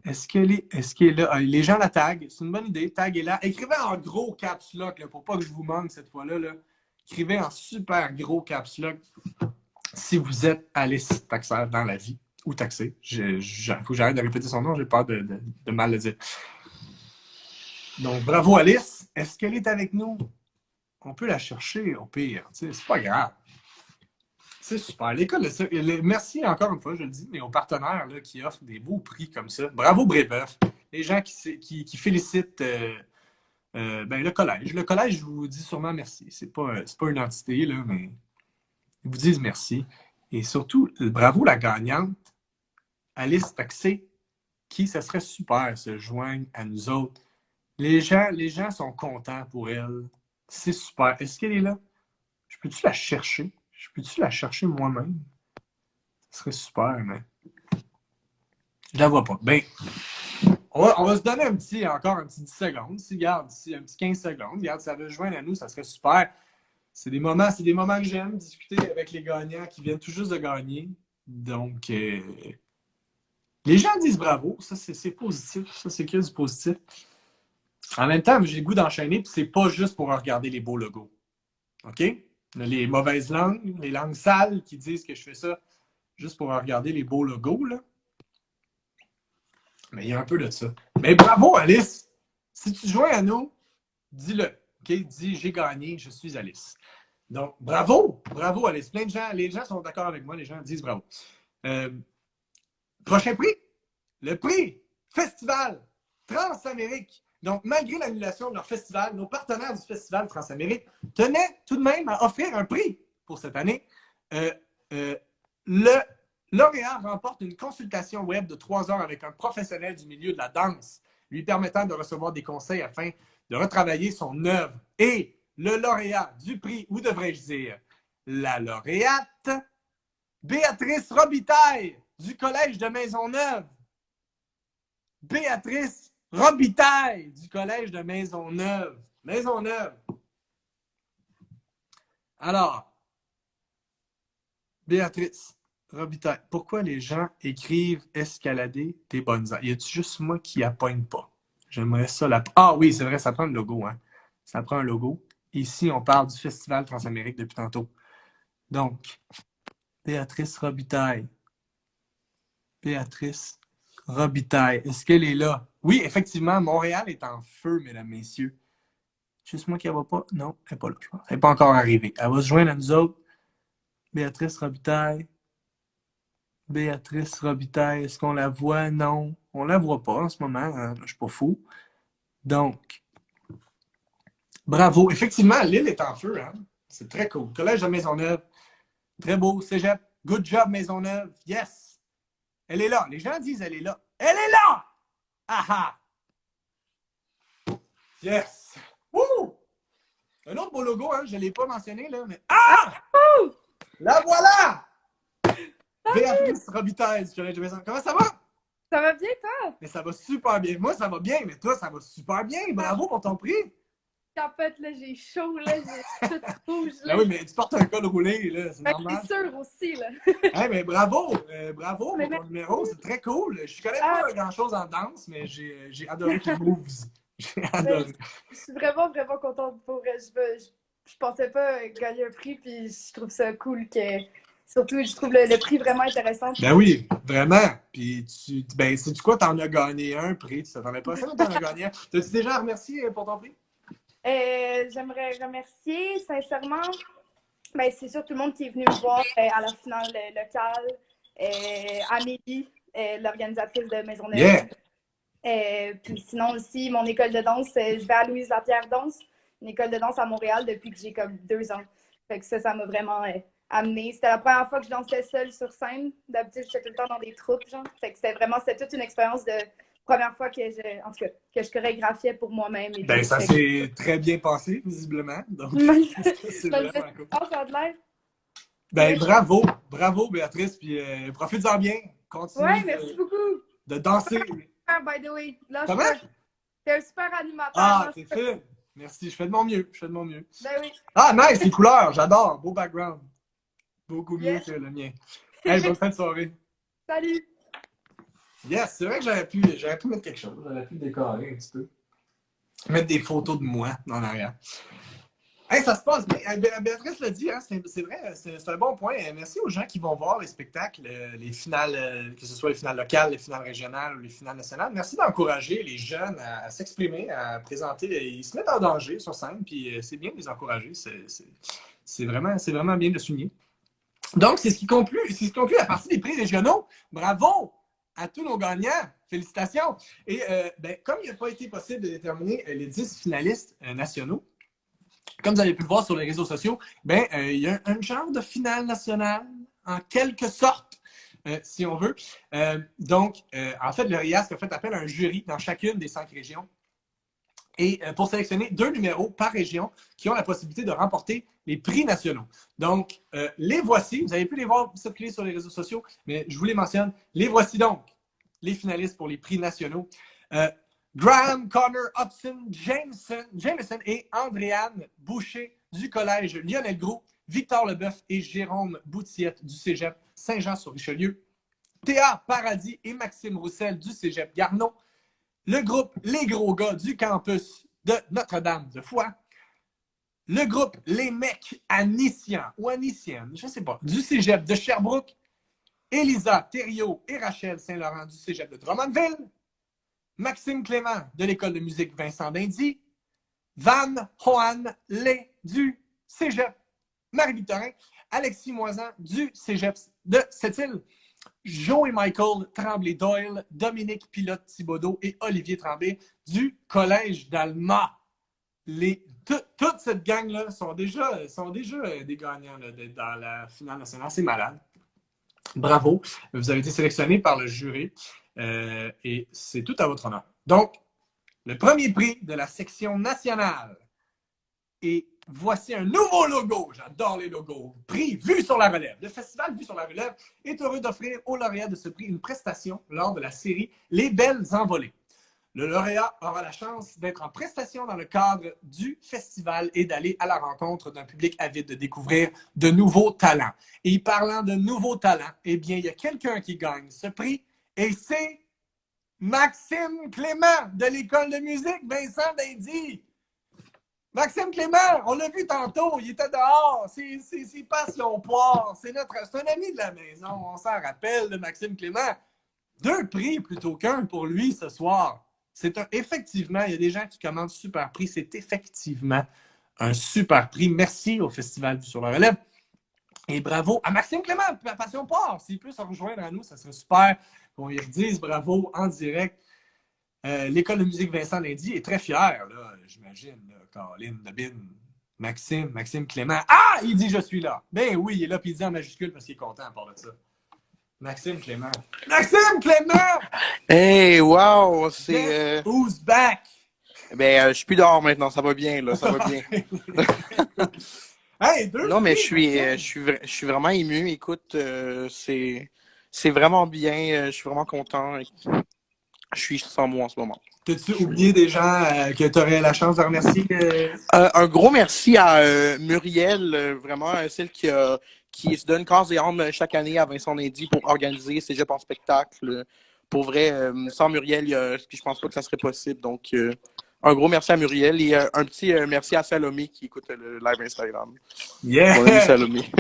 Est-ce qu'elle est là? Les gens la taguent. C'est une bonne idée. Taguez-la. Écrivez en gros caps lock, là, pour pas que je vous manque cette fois-là. Là. Écrivez en super gros caps lock si vous êtes Alice Taxer dans la vie. Ou Taxer. Il faut que j'arrête de répéter son nom. J'ai peur de mal le dire. Donc, bravo Alice. Est-ce qu'elle est avec nous? On peut la chercher au pire. C'est pas grave. C'est super. L'École de cirque. Merci encore une fois, je le dis, mais aux partenaires là, qui offrent des beaux prix comme ça. Bravo Brébeuf. Les gens qui félicitent le collège. Le collège, je vous dis sûrement merci. C'est pas une entité, là, mais ils vous disent merci. Et surtout, bravo la gagnante, Alice Taxer. qui, ça serait super, se joignent à nous autres. Les gens sont contents pour elle. C'est super. Est-ce qu'elle est là? Je peux-tu la chercher? Je peux-tu la chercher moi-même? Ce serait super, mais je la vois pas. Ben, on va se donner encore un petit 10 secondes. Si, regarde, un petit 15 secondes. Regarde, si ça veut se joindre à nous, ça serait super. C'est des moments que j'aime, discuter avec les gagnants qui viennent tout juste de gagner. Donc, les gens disent bravo. Ça, c'est positif. Ça, c'est que du positif. En même temps, j'ai le goût d'enchaîner, puis c'est pas juste pour regarder les beaux logos. OK? Les mauvaises langues, les langues sales qui disent que je fais ça juste pour regarder les beaux logos, là. Mais il y a un peu de ça. Mais bravo, Alice! Si tu joins à nous, dis-le. OK? Dis, j'ai gagné, je suis Alice. Donc, bravo! Bravo, Alice. Plein de gens, les gens sont d'accord avec moi, les gens disent bravo. Prochain prix, le prix Festival Transamérique. Donc, malgré l'annulation de leur festival, nos partenaires du Festival Transamérique tenaient tout de même à offrir un prix pour cette année. Le lauréat remporte une consultation web de 3 heures avec un professionnel du milieu de la danse, lui permettant de recevoir des conseils afin de retravailler son œuvre. Et le lauréat du prix, ou devrais-je dire, la lauréate, Béatrice Robitaille du Collège de Maisonneuve. Béatrice Robitaille du Collège de Maisonneuve. Maisonneuve. Alors, Béatrice Robitaille, pourquoi les gens écrivent escalader des bonnes heures? Y a-t-il juste moi qui appogne pas? J'aimerais ça la... Ah oui, c'est vrai, ça prend un logo, hein? Ça prend un logo. Ici, on parle du Festival Transamérique depuis tantôt. Donc, Béatrice Robitaille. Béatrice Robitaille. Est-ce qu'elle est là? Oui, effectivement, Montréal est en feu, mesdames, messieurs. Juste moi qui ne va pas? Non, elle n'est pas là, je pense. Elle n'est pas encore arrivée. Elle va se joindre à nous autres. Béatrice Robitaille. Béatrice Robitaille, est-ce qu'on la voit? Non, on ne la voit pas en ce moment. Hein? Je ne suis pas fou. Donc, bravo. Effectivement, l'île est en feu. Hein? C'est très cool. Collège de Maisonneuve. Très beau. Cégep. Good job, Maisonneuve. Yes. Elle est là. Les gens disent elle est là. Elle est là! Ah ah! Yes! Wouh! Un autre beau logo, hein? Je ne l'ai pas mentionné, là, mais... Ah! La voilà! Béatrice Robitaille du Collège de Maisonneuve. Comment ça va? Ça va bien, toi? Mais ça va super bien. Moi, ça va bien, mais toi, ça va super bien. Bravo pour ton prix. En fait, là, j'ai chaud, là, j'ai tout rouge, là. Ben oui, mais tu portes un col roulé, là, c'est normal. C'est sûr aussi, là. Hey, mais bravo! Bravo Mais pour ton numéro, c'est très cool. Je connais pas grand-chose en danse, mais j'ai adoré tes moves. J'ai adoré. Je suis vraiment, vraiment contente pour vrai. Je pensais pas gagner un prix, puis je trouve ça cool que... Surtout, je trouve le prix vraiment intéressant. Ben oui, vraiment. Puis, ben, sais-tu quoi? T'en as gagné un prix. Tu t'attendais pas à ça, mais t'en as gagné un. T'as-tu déjà remercié pour ton prix? J'aimerais remercier sincèrement, ben, c'est sûr tout le monde qui est venu me voir à la finale locale, Amélie, l'organisatrice de Maisonneuve. Yeah. Puis sinon aussi, mon école de danse, je vais à Louise Lapierre Danse, une école de danse à Montréal depuis que j'ai comme 2 ans. Fait que ça m'a vraiment amenée. C'était la première fois que je dansais seule sur scène. D'habitude, j'étais tout le temps dans des troupes, genre. Fait que c'était toute une expérience de première fois que je chorégraphiais pour moi-même. Ben, ça s'est très bien passé, visiblement. Donc, c'est vraiment cool. Ça a de l'air. Ben, bravo, Béatrice. Puis, profite-en bien. Continue. Ouais, merci beaucoup. De danser. By the way. Là, comment? T'es un super animateur. Ah, t'es fine. Merci, je fais de mon mieux. Ben oui. Ah, nice, les couleurs, j'adore. Beau background. Beaucoup mieux que le mien. Hey, bonne fin de soirée. Salut. Yes, c'est vrai que j'aurais pu mettre quelque chose. J'aurais pu décorer un petit peu. Mettre des photos de moi dans l'arrière. Hey, ça se passe bien. Béatrice l'a dit, hein, c'est vrai, c'est un bon point. Merci aux gens qui vont voir les spectacles, les finales, que ce soit les finales locales, les finales régionales ou les finales nationales. Merci d'encourager les jeunes à s'exprimer, à présenter. Ils se mettent en danger sur scène, puis c'est bien de les encourager. C'est vraiment bien de souligner. Donc, c'est ce qui conclut la partie des prix régionaux. Bravo à tous nos gagnants. Félicitations. Et comme il n'a pas été possible de déterminer les 10 finalistes nationaux, comme vous avez pu le voir sur les réseaux sociaux, il y a un genre de finale nationale, en quelque sorte. si on veut. En fait, le RIASC a fait appel à un jury dans chacune des 5 régions et pour sélectionner 2 numéros par région qui ont la possibilité de remporter les prix nationaux. Donc, les voici. Vous avez pu les voir circuler sur les réseaux sociaux, mais je vous les mentionne. Les voici donc, les finalistes pour les prix nationaux. Graham, Connor, Hobson, Jameson et Andréane Boucher du collège Lionel Groux, Victor Leboeuf et Jérôme Boutillette du cégep Saint-Jean-sur-Richelieu, Théa Paradis et Maxime Roussel du cégep Garneau, le groupe Les Gros Gars du campus de Notre-Dame-de-Foix, le groupe Les Mecs Aniciens ou Aniciennes, je ne sais pas, du cégep de Sherbrooke, Elisa Thériault et Rachel Saint-Laurent du cégep de Drummondville, Maxime Clément de l'école de musique Vincent d'Indy, Van Hoan Lé du cégep Marie-Victorin, Alexis Moisan du cégep de Sept-Îles, Joe et Michael Tremblay-Doyle, Dominique Pilote-Thibodeau et Olivier Tremblay du collège d'Alma. Toute cette gang-là sont déjà des gagnants là, dans la finale nationale. C'est malade. Bravo. Vous avez été sélectionné par le jury et c'est tout à votre honneur. Donc, le premier prix de la section nationale. Et voici un nouveau logo. J'adore les logos. Prix Vue sur la relève. Le festival Vue sur la relève est heureux d'offrir aux lauréats de ce prix une prestation lors de la série Les Belles Envolées. Le lauréat aura la chance d'être en prestation dans le cadre du festival et d'aller à la rencontre d'un public avide de découvrir de nouveaux talents. Et parlant de nouveaux talents, eh bien, il y a quelqu'un qui gagne ce prix et c'est Maxime Clément de l'école de musique Vincent d'Indy. Maxime Clément, on l'a vu tantôt, il était dehors, c'est Passion Poire, c'est un ami de la maison, on s'en rappelle de Maxime Clément. 2 prix plutôt qu'un pour lui ce soir. Effectivement, il y a des gens qui commandent super prix. C'est effectivement un super prix. Merci au Festival Vue sur la relève. Et bravo à Maxime Clément, Passion Port. S'il peut se rejoindre à nous, ça serait super qu'on lui redise bravo en direct. L'école de musique Vincent d'Indy est très fière, là, j'imagine, Caroline Debine. Maxime Clément. Ah! Il dit « Je suis là ». Ben oui, il est là, puis il dit en majuscule parce qu'il est content à part de ça. Maxime Clément. Maxime Clément! Hey, wow! C'est. Who's back? Je suis plus dehors maintenant, ça va bien, là, ça va bien. Hey, non, mais je suis vraiment ému. Écoute, c'est vraiment bien. Je suis vraiment content. Je suis sans mots en ce moment. T'as-tu oublié des gens que tu aurais la chance de remercier? Un gros merci à Muriel, vraiment, celle qui se donne corps et âme chaque année à Vincent d'Indy pour organiser Cégep en spectacle. Pour vrai, sans Muriel, je pense pas que ça serait possible. Donc, un gros merci à Muriel et un petit merci à Salomé qui écoute le live Instagram. Yeah! Mon ami Salomé.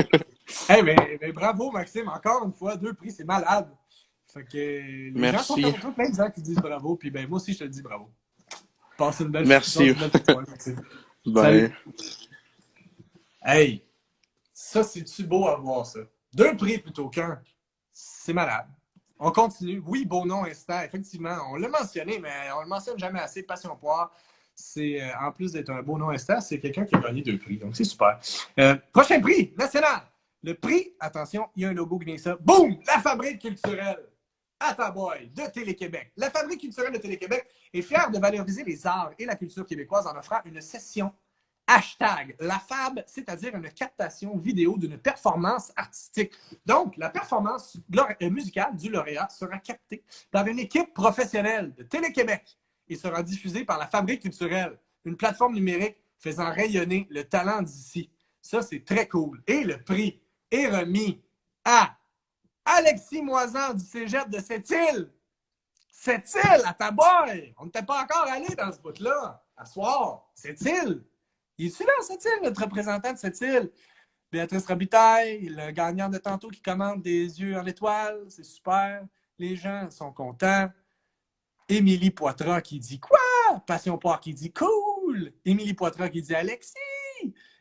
Hey, mais bravo, Maxime. Encore une fois, 2 prix, c'est malade. Fait que les merci. gens sont plein de gens qui disent bravo, puis ben moi aussi, je te le dis bravo. Passe une belle merci. Maxime. Bye. Hey! Ça, c'est-tu beau à voir, ça? 2 prix plutôt qu'un. C'est malade. On continue. Oui, beau nom, Insta. Effectivement, on l'a mentionné, mais on le mentionne jamais assez. Passion Poire, c'est, en plus d'être un beau nom Insta, c'est quelqu'un qui a gagné 2 prix. Donc, c'est super. Prochain prix, national. Le prix, attention, il y a un logo qui vient ça. Boum! La Fabrique culturelle. Boy, de Télé-Québec. La Fabrique culturelle de Télé-Québec est fière de valoriser les arts et la culture québécoise en offrant une session #LaFab, c'est-à-dire une captation vidéo d'une performance artistique. Donc, la performance musicale du lauréat sera captée par une équipe professionnelle de Télé-Québec et sera diffusée par la Fabrique culturelle, une plateforme numérique faisant rayonner le talent d'ici. Ça, c'est très cool. Et le prix est remis à Alexis Moisan du cégep de Sept-Îles. Sept-Îles, à Taboy! On n'était pas encore allé dans ce bout-là. À soir, Sept-Îles. Il est-tu là, Sept-Îles, notre représentant de Sept-Îles? Béatrice Robitaille, le gagnant de tantôt qui commande des yeux en étoile. C'est super. Les gens sont contents. Émilie Poitras qui dit quoi? Passion Poire qui dit cool. Émilie Poitras qui dit Alexis.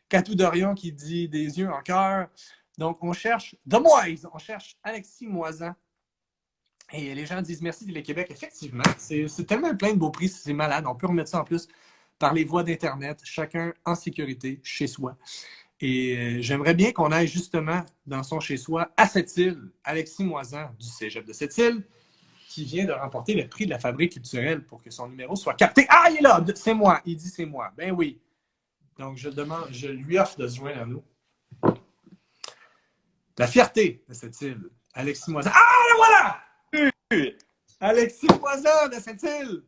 Catou Dorion qui dit des yeux en cœur. Donc, on cherche Demoise, on cherche Alexis Moisan. Et les gens disent merci Télé-Québec. Effectivement, c'est tellement plein de beaux prix, c'est malade. On peut remettre ça en plus par les voies d'Internet, chacun en sécurité, chez soi. j'aimerais bien qu'on aille justement dans son chez-soi à Sept-Îles, Alexis Moisan du Cégep de Sept-Îles, qui vient de remporter le prix de la Fabrique culturelle pour que son numéro soit capté. Ah, il est là! C'est moi! Il dit c'est moi. Ben oui. Donc, je lui offre de se joindre à nous. La fierté de Sept-Îles, Alexis Moisan. Ah, le voilà! Alexis Moisan de Sept-Îles!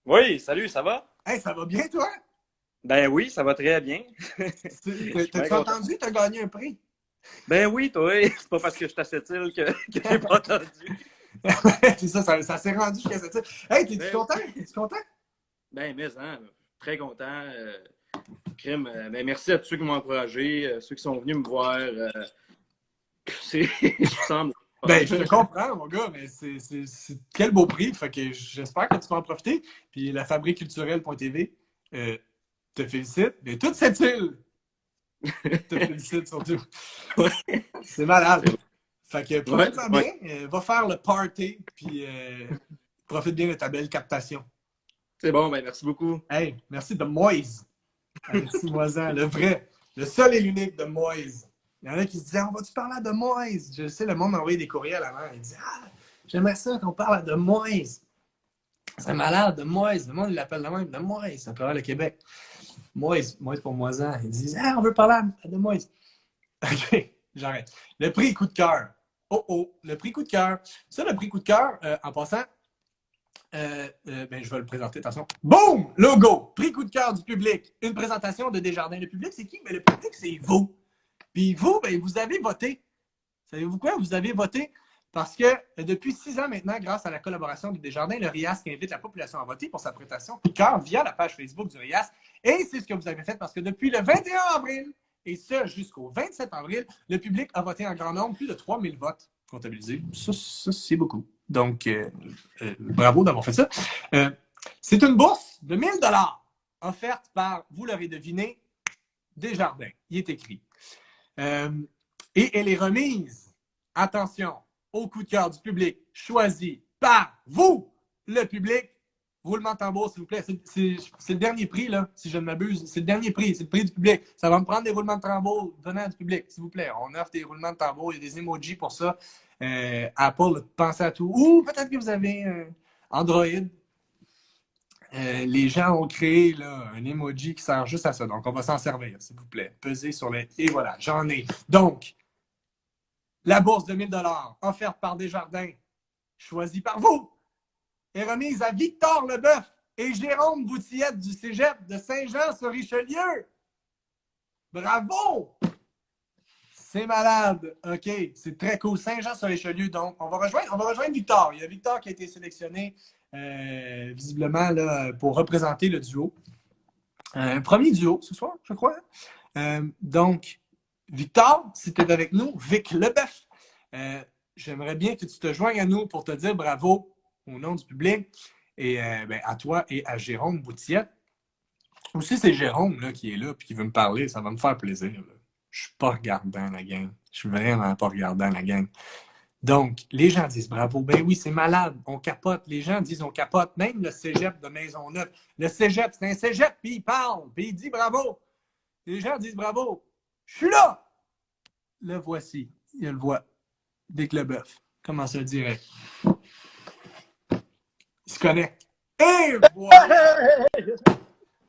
Oui, salut, ça va? Hey, ça va bien, toi? Ben oui, ça va très bien. T'as-tu entendu? T'as gagné un prix? Ben oui, toi, c'est pas parce que je suis à Sept-Îles que j'ai pas entendu. C'est ça s'est rendu jusqu'à Sept-Îles. Hey, t'es-tu content? T'es-tu content? Ben, mais, très content. Crime, ben, merci à tous ceux qui m'ont encouragé, ceux qui sont venus me voir. Je sens. Ben, je te comprends, mon gars, mais c'est quel beau prix. Fait que j'espère que tu vas en profiter. Puis la fabriqueculturelle.tv te félicite. Mais toute cette île te félicite surtout. C'est malade. Fait que profite-en bien. Va faire le party. Puis profite bien de ta belle captation. C'est bon, ben merci beaucoup. Hey, merci de Moise. Alexis Moisan, le vrai, le seul et l'unique de Moise. Il y en a qui se disaient, on va-tu parler à de Moise? Je sais, le monde m'a envoyé des courriels avant. Il dit, ah, j'aimerais ça qu'on parle à de Moise. C'est malade, de Moise. Le monde, il l'appelle de même, de Moise. C'est encore le Québec. Moise pour Moisan. Ils disent, ah, on veut parler à de Moise. OK, j'arrête. Le prix coup de cœur. Le prix coup de cœur. Ça, le prix coup de cœur, en passant, je vais le présenter, attention. Boum! Logo! Prix coup de cœur du public. Une présentation de Desjardins. Le public, c'est qui? Ben, le public, c'est vous. Puis vous, ben, vous avez voté. Savez-vous quoi? Vous avez voté parce que depuis 6 ans maintenant, grâce à la collaboration de Desjardins, le RIAS qui invite la population à voter pour sa présentation coup de cœur via la page Facebook du RIAS. Et c'est ce que vous avez fait parce que depuis le 21 avril, et ce jusqu'au 27 avril, le public a voté en grand nombre, plus de 3000 votes comptabilisés. Ça c'est beaucoup. Donc, bravo d'avoir fait ça. C'est une bourse de 1000 $ offerte par, vous l'aurez deviné, Desjardins. Il est écrit. Et elle est remise, attention, au coup de cœur du public, choisi par vous, le public. Roulement de tambour, s'il vous plaît. C'est le dernier prix, là, si je ne m'abuse. C'est le dernier prix, c'est le prix du public. Ça va me prendre des roulements de tambour venant du public, s'il vous plaît. On offre des roulements de tambour, il y a des emojis pour ça. Apple, pensez à tout. Ou peut-être que vous avez Android. Les gens ont créé là, un emoji qui sert juste à ça. Donc, on va s'en servir, s'il vous plaît. Pesez sur les... Et voilà, j'en ai. Donc, la bourse de 1000 $ offerte par Desjardins, choisie par vous, est remise à Victor Leboeuf et Jérôme Boutillette du Cégep de Saint-Jean-sur-Richelieu. Bravo! C'est malade. OK, c'est très cool. Saint-Jean-sur-Richelieu. Donc, on va rejoindre Victor. Il y a Victor qui a été sélectionné visiblement là, pour représenter le duo. Un premier duo ce soir, je crois. Donc, Victor, si tu es avec nous, Vic Leboeuf, j'aimerais bien que tu te joignes à nous pour te dire bravo au nom du public et à toi et à Jérôme Boutillette. Aussi, c'est Jérôme là, qui est là et qui veut me parler. Ça va me faire plaisir. Là. Je suis pas regardant la gang. Je suis vraiment pas regardant la gang. Donc, les gens disent bravo. Ben oui, c'est malade. On capote. Les gens disent on capote. Même le cégep de Maisonneuve. Le cégep, c'est un cégep, puis il parle, puis il dit bravo. Les gens disent bravo. Je suis là. Le voici. Il le voit. Vic Leboeuf. Comment ça dirait? Il se connecte. Et voilà!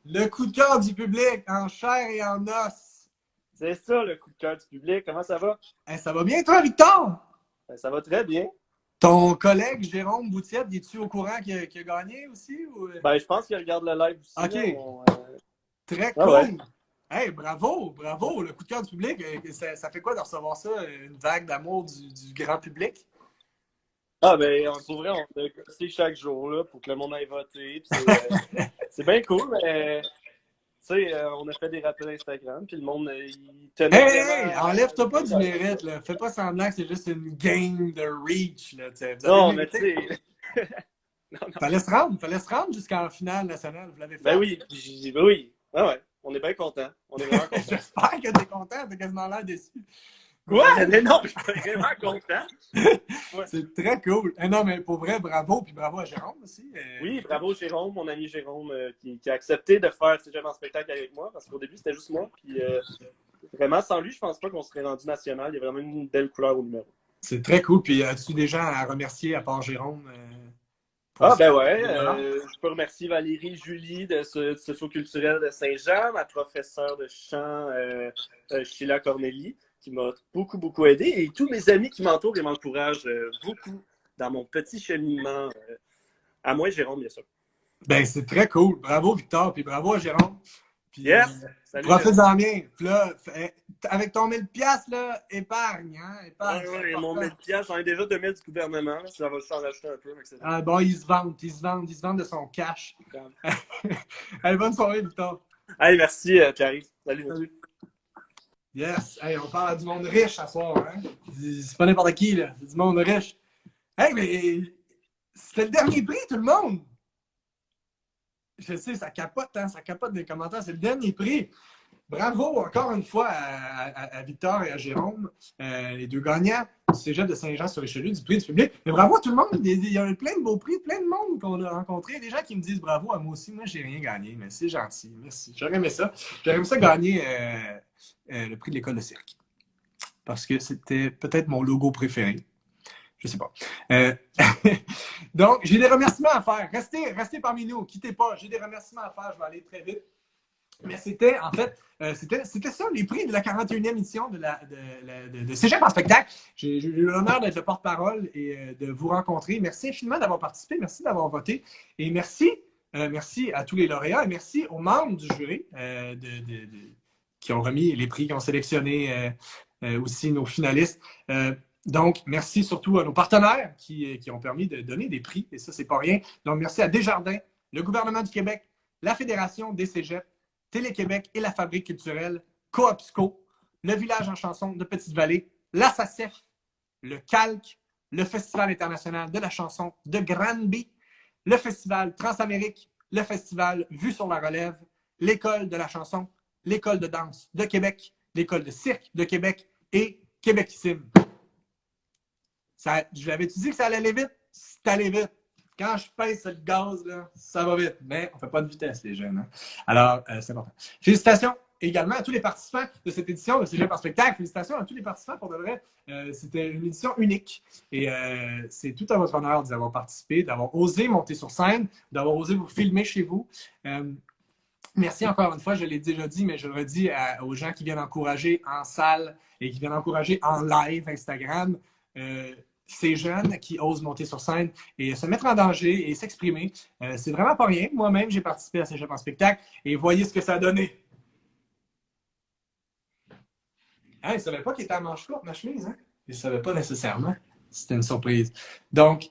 Le coup de cœur du public en chair et en os. C'est ça, le coup de cœur du public. Comment ça va? Ça va bien, toi, Victor? Ça va très bien. Ton collègue Jérôme Boutillette, es-tu au courant qu'il a gagné aussi? Ou... Ben, je pense qu'il regarde le live aussi. OK. Là, très cool. Ouais. Hey, bravo. Le coup de cœur du public. Ça fait quoi de recevoir ça? Une vague d'amour du grand public? Ah, ben, pour vrai, on a posté chaque jour là, pour que le monde aille voter. C'est bien cool, mais tu sais, on a fait des rappels Instagram, puis le monde, il tenait. Hey, enlève-toi pas du mérite, là. Fais pas semblant que c'est juste une game de reach, là. Non, mais tu sais. Fallait se rendre jusqu'en finale nationale, vous l'avez fait. Ben oui, oui. Ah ouais, on est bien contents. On est vraiment contents. J'espère que t'es content, t'as quasiment l'air déçu. Quoi? Mais non, je suis vraiment content. Ouais. C'est très cool. Non, mais pour vrai, bravo, puis bravo à Jérôme aussi. Oui, bravo Jérôme, mon ami Jérôme, qui a accepté de faire Cégep en spectacle avec moi, parce qu'au début, c'était juste moi. Puis Vraiment, sans lui, je pense pas qu'on serait rendu national. Il y a vraiment une belle couleur au numéro. C'est très cool. Puis as-tu des gens à remercier à part Jérôme? Pour Ah, ce- ben ouais. Je peux remercier Valérie Julie de Socio-culturel de Saint-Jean, ma professeure de chant, Sheila Corneli, qui m'a beaucoup, beaucoup aidé, et tous mes amis qui m'entourent et m'encouragent beaucoup dans mon petit cheminement. À moi, Jérôme, bien sûr. Ben, c'est très cool. Bravo, Victor. Puis bravo à Jérôme. Puis, Yes! Salut! profite-en bien. Puis là, avec ton 1000 piastres, là, épargne, hein? Épargne. Ouais, mon 1000 piastres, j'en ai déjà 2000 du gouvernement. Là, ça va s'en racheter un peu. Ah, bon, ils se vendent de son cash. Allez, bonne soirée, Victor. Allez, merci, Pierre. Salut. Salut. Yes. Hey, on parle du monde riche ce soir, hein? C'est pas n'importe qui, là. C'est du monde riche. Hey, mais c'était le dernier prix, tout le monde! Je sais, ça capote, hein? Ça capote des commentaires. C'est le dernier prix. Bravo encore une fois à Victor et à Jérôme, les deux gagnants du Cégep de Saint-Jean-sur-Richelieu, du prix du public. Mais bravo à tout le monde. Il y a eu plein de beaux prix, plein de monde qu'on a rencontré. Des gens qui me disent bravo à moi aussi. Moi, j'ai rien gagné, mais c'est gentil. Merci. J'aurais aimé ça. J'aurais aimé ça gagner le prix de l'école de cirque. Parce que c'était peut-être mon logo préféré. Je sais pas. Donc, j'ai des remerciements à faire. Restez parmi nous. Quittez pas. J'ai des remerciements à faire. Je vais aller très vite. Mais c'était, en fait, c'était ça, les prix de la 41e édition de Cégep en spectacle. J'ai eu l'honneur d'être le porte-parole et de vous rencontrer. Merci infiniment d'avoir participé. Merci d'avoir voté. Et merci à tous les lauréats et merci aux membres du jury qui ont remis les prix, qui ont sélectionné aussi nos finalistes. Donc, merci surtout à nos partenaires qui ont permis de donner des prix. Et ça, c'est pas rien. Donc, merci à Desjardins, le gouvernement du Québec, la Fédération des Cégeps, Télé-Québec et la Fabrique culturelle, Coopsco, le Village en chanson de Petite-Vallée, la SACEF, le Calque, le Festival international de la chanson de Granby, le Festival Transamérique, le Festival Vue sur la relève, l'École de la chanson, l'École de danse de Québec, l'École de cirque de Québec et Québecissime. Je l'avais dit que ça allait aller vite? C'est allé vite. Quand je pèse le gaz, là, ça va vite. Mais on ne fait pas de vitesse, les jeunes. Hein? Alors, c'est important. Félicitations également à tous les participants de cette édition de Cégep en spectacle. Félicitations à tous les participants pour de vrai. C'était une édition unique. Et c'est tout à votre honneur d'y avoir participé, d'avoir osé monter sur scène, d'avoir osé vous filmer chez vous. Merci encore une fois, je l'ai déjà dit, mais je le redis aux gens qui viennent encourager en salle et qui viennent encourager en live Instagram. Ces jeunes qui osent monter sur scène et se mettre en danger et s'exprimer. C'est vraiment pas rien. Moi-même, j'ai participé à Cégep en spectacle et voyez ce que ça a donné. Hein, ils ne savaient pas qu'il était à manche courte, ma chemise. Hein? Ils ne savaient pas nécessairement. C'était une surprise. Donc,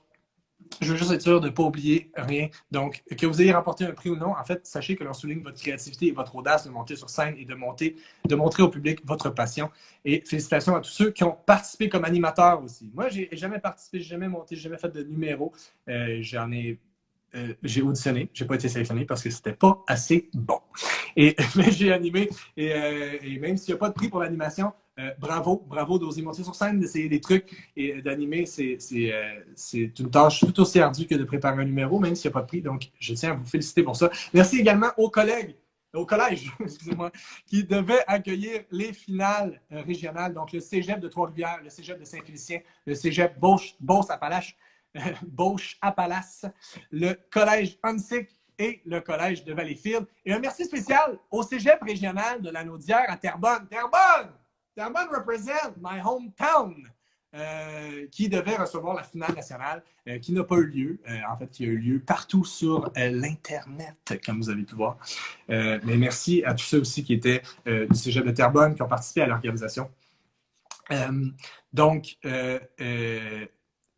je veux juste être sûr de ne pas oublier rien. Donc, que vous ayez remporté un prix ou non, en fait, sachez que l'on souligne votre créativité et votre audace de monter sur scène et de montrer au public votre passion. Et félicitations à tous ceux qui ont participé comme animateurs aussi. Moi, j'ai jamais participé, j'ai jamais monté, j'ai jamais fait de numéro. J'ai auditionné, j'ai pas été sélectionné parce que c'était pas assez bon. Mais j'ai animé et même s'il n'y a pas de prix pour l'animation, bravo d'oser monter sur scène, d'essayer des trucs et d'animer, c'est une tâche tout aussi ardue que de préparer un numéro, même s'il n'y a pas de prix. Donc, je tiens à vous féliciter pour ça. Merci également aux collège, excusez-moi, qui devaient accueillir les finales régionales. Donc, le Cégep de Trois-Rivières, le Cégep de Saint-Félicien, le Cégep Beauce-Appalaches, Beauce-Appalaches, le Collège Huntsic et le Collège de Valleyfield. Et un merci spécial au Cégep régional de la Naudière à Terrebonne. Terrebonne represent my hometown, qui devait recevoir la finale nationale, qui n'a pas eu lieu. En fait, qui a eu lieu partout sur l'Internet, comme vous avez pu voir. Mais merci à tous ceux aussi qui étaient du Cégep de Terrebonne, qui ont participé à l'organisation.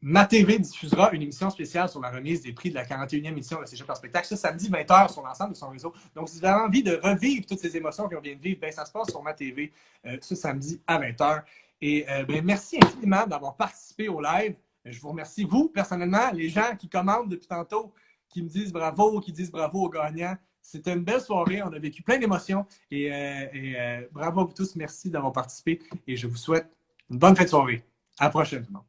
Ma TV diffusera une émission spéciale sur la remise des prix de la 41e édition de Cégep en spectacle ce samedi 20h sur l'ensemble de son réseau. Donc, si vous avez envie de revivre toutes ces émotions qu'on vient de vivre, ça se passe sur Ma TV ce samedi à 20h. Et merci infiniment d'avoir participé au live. Je vous remercie, vous, personnellement, les gens qui commandent depuis tantôt, qui me disent bravo, qui disent bravo aux gagnants. C'était une belle soirée. On a vécu plein d'émotions. Et bravo à vous tous. Merci d'avoir participé. Et je vous souhaite une bonne fin de soirée. À la prochaine, tout le monde.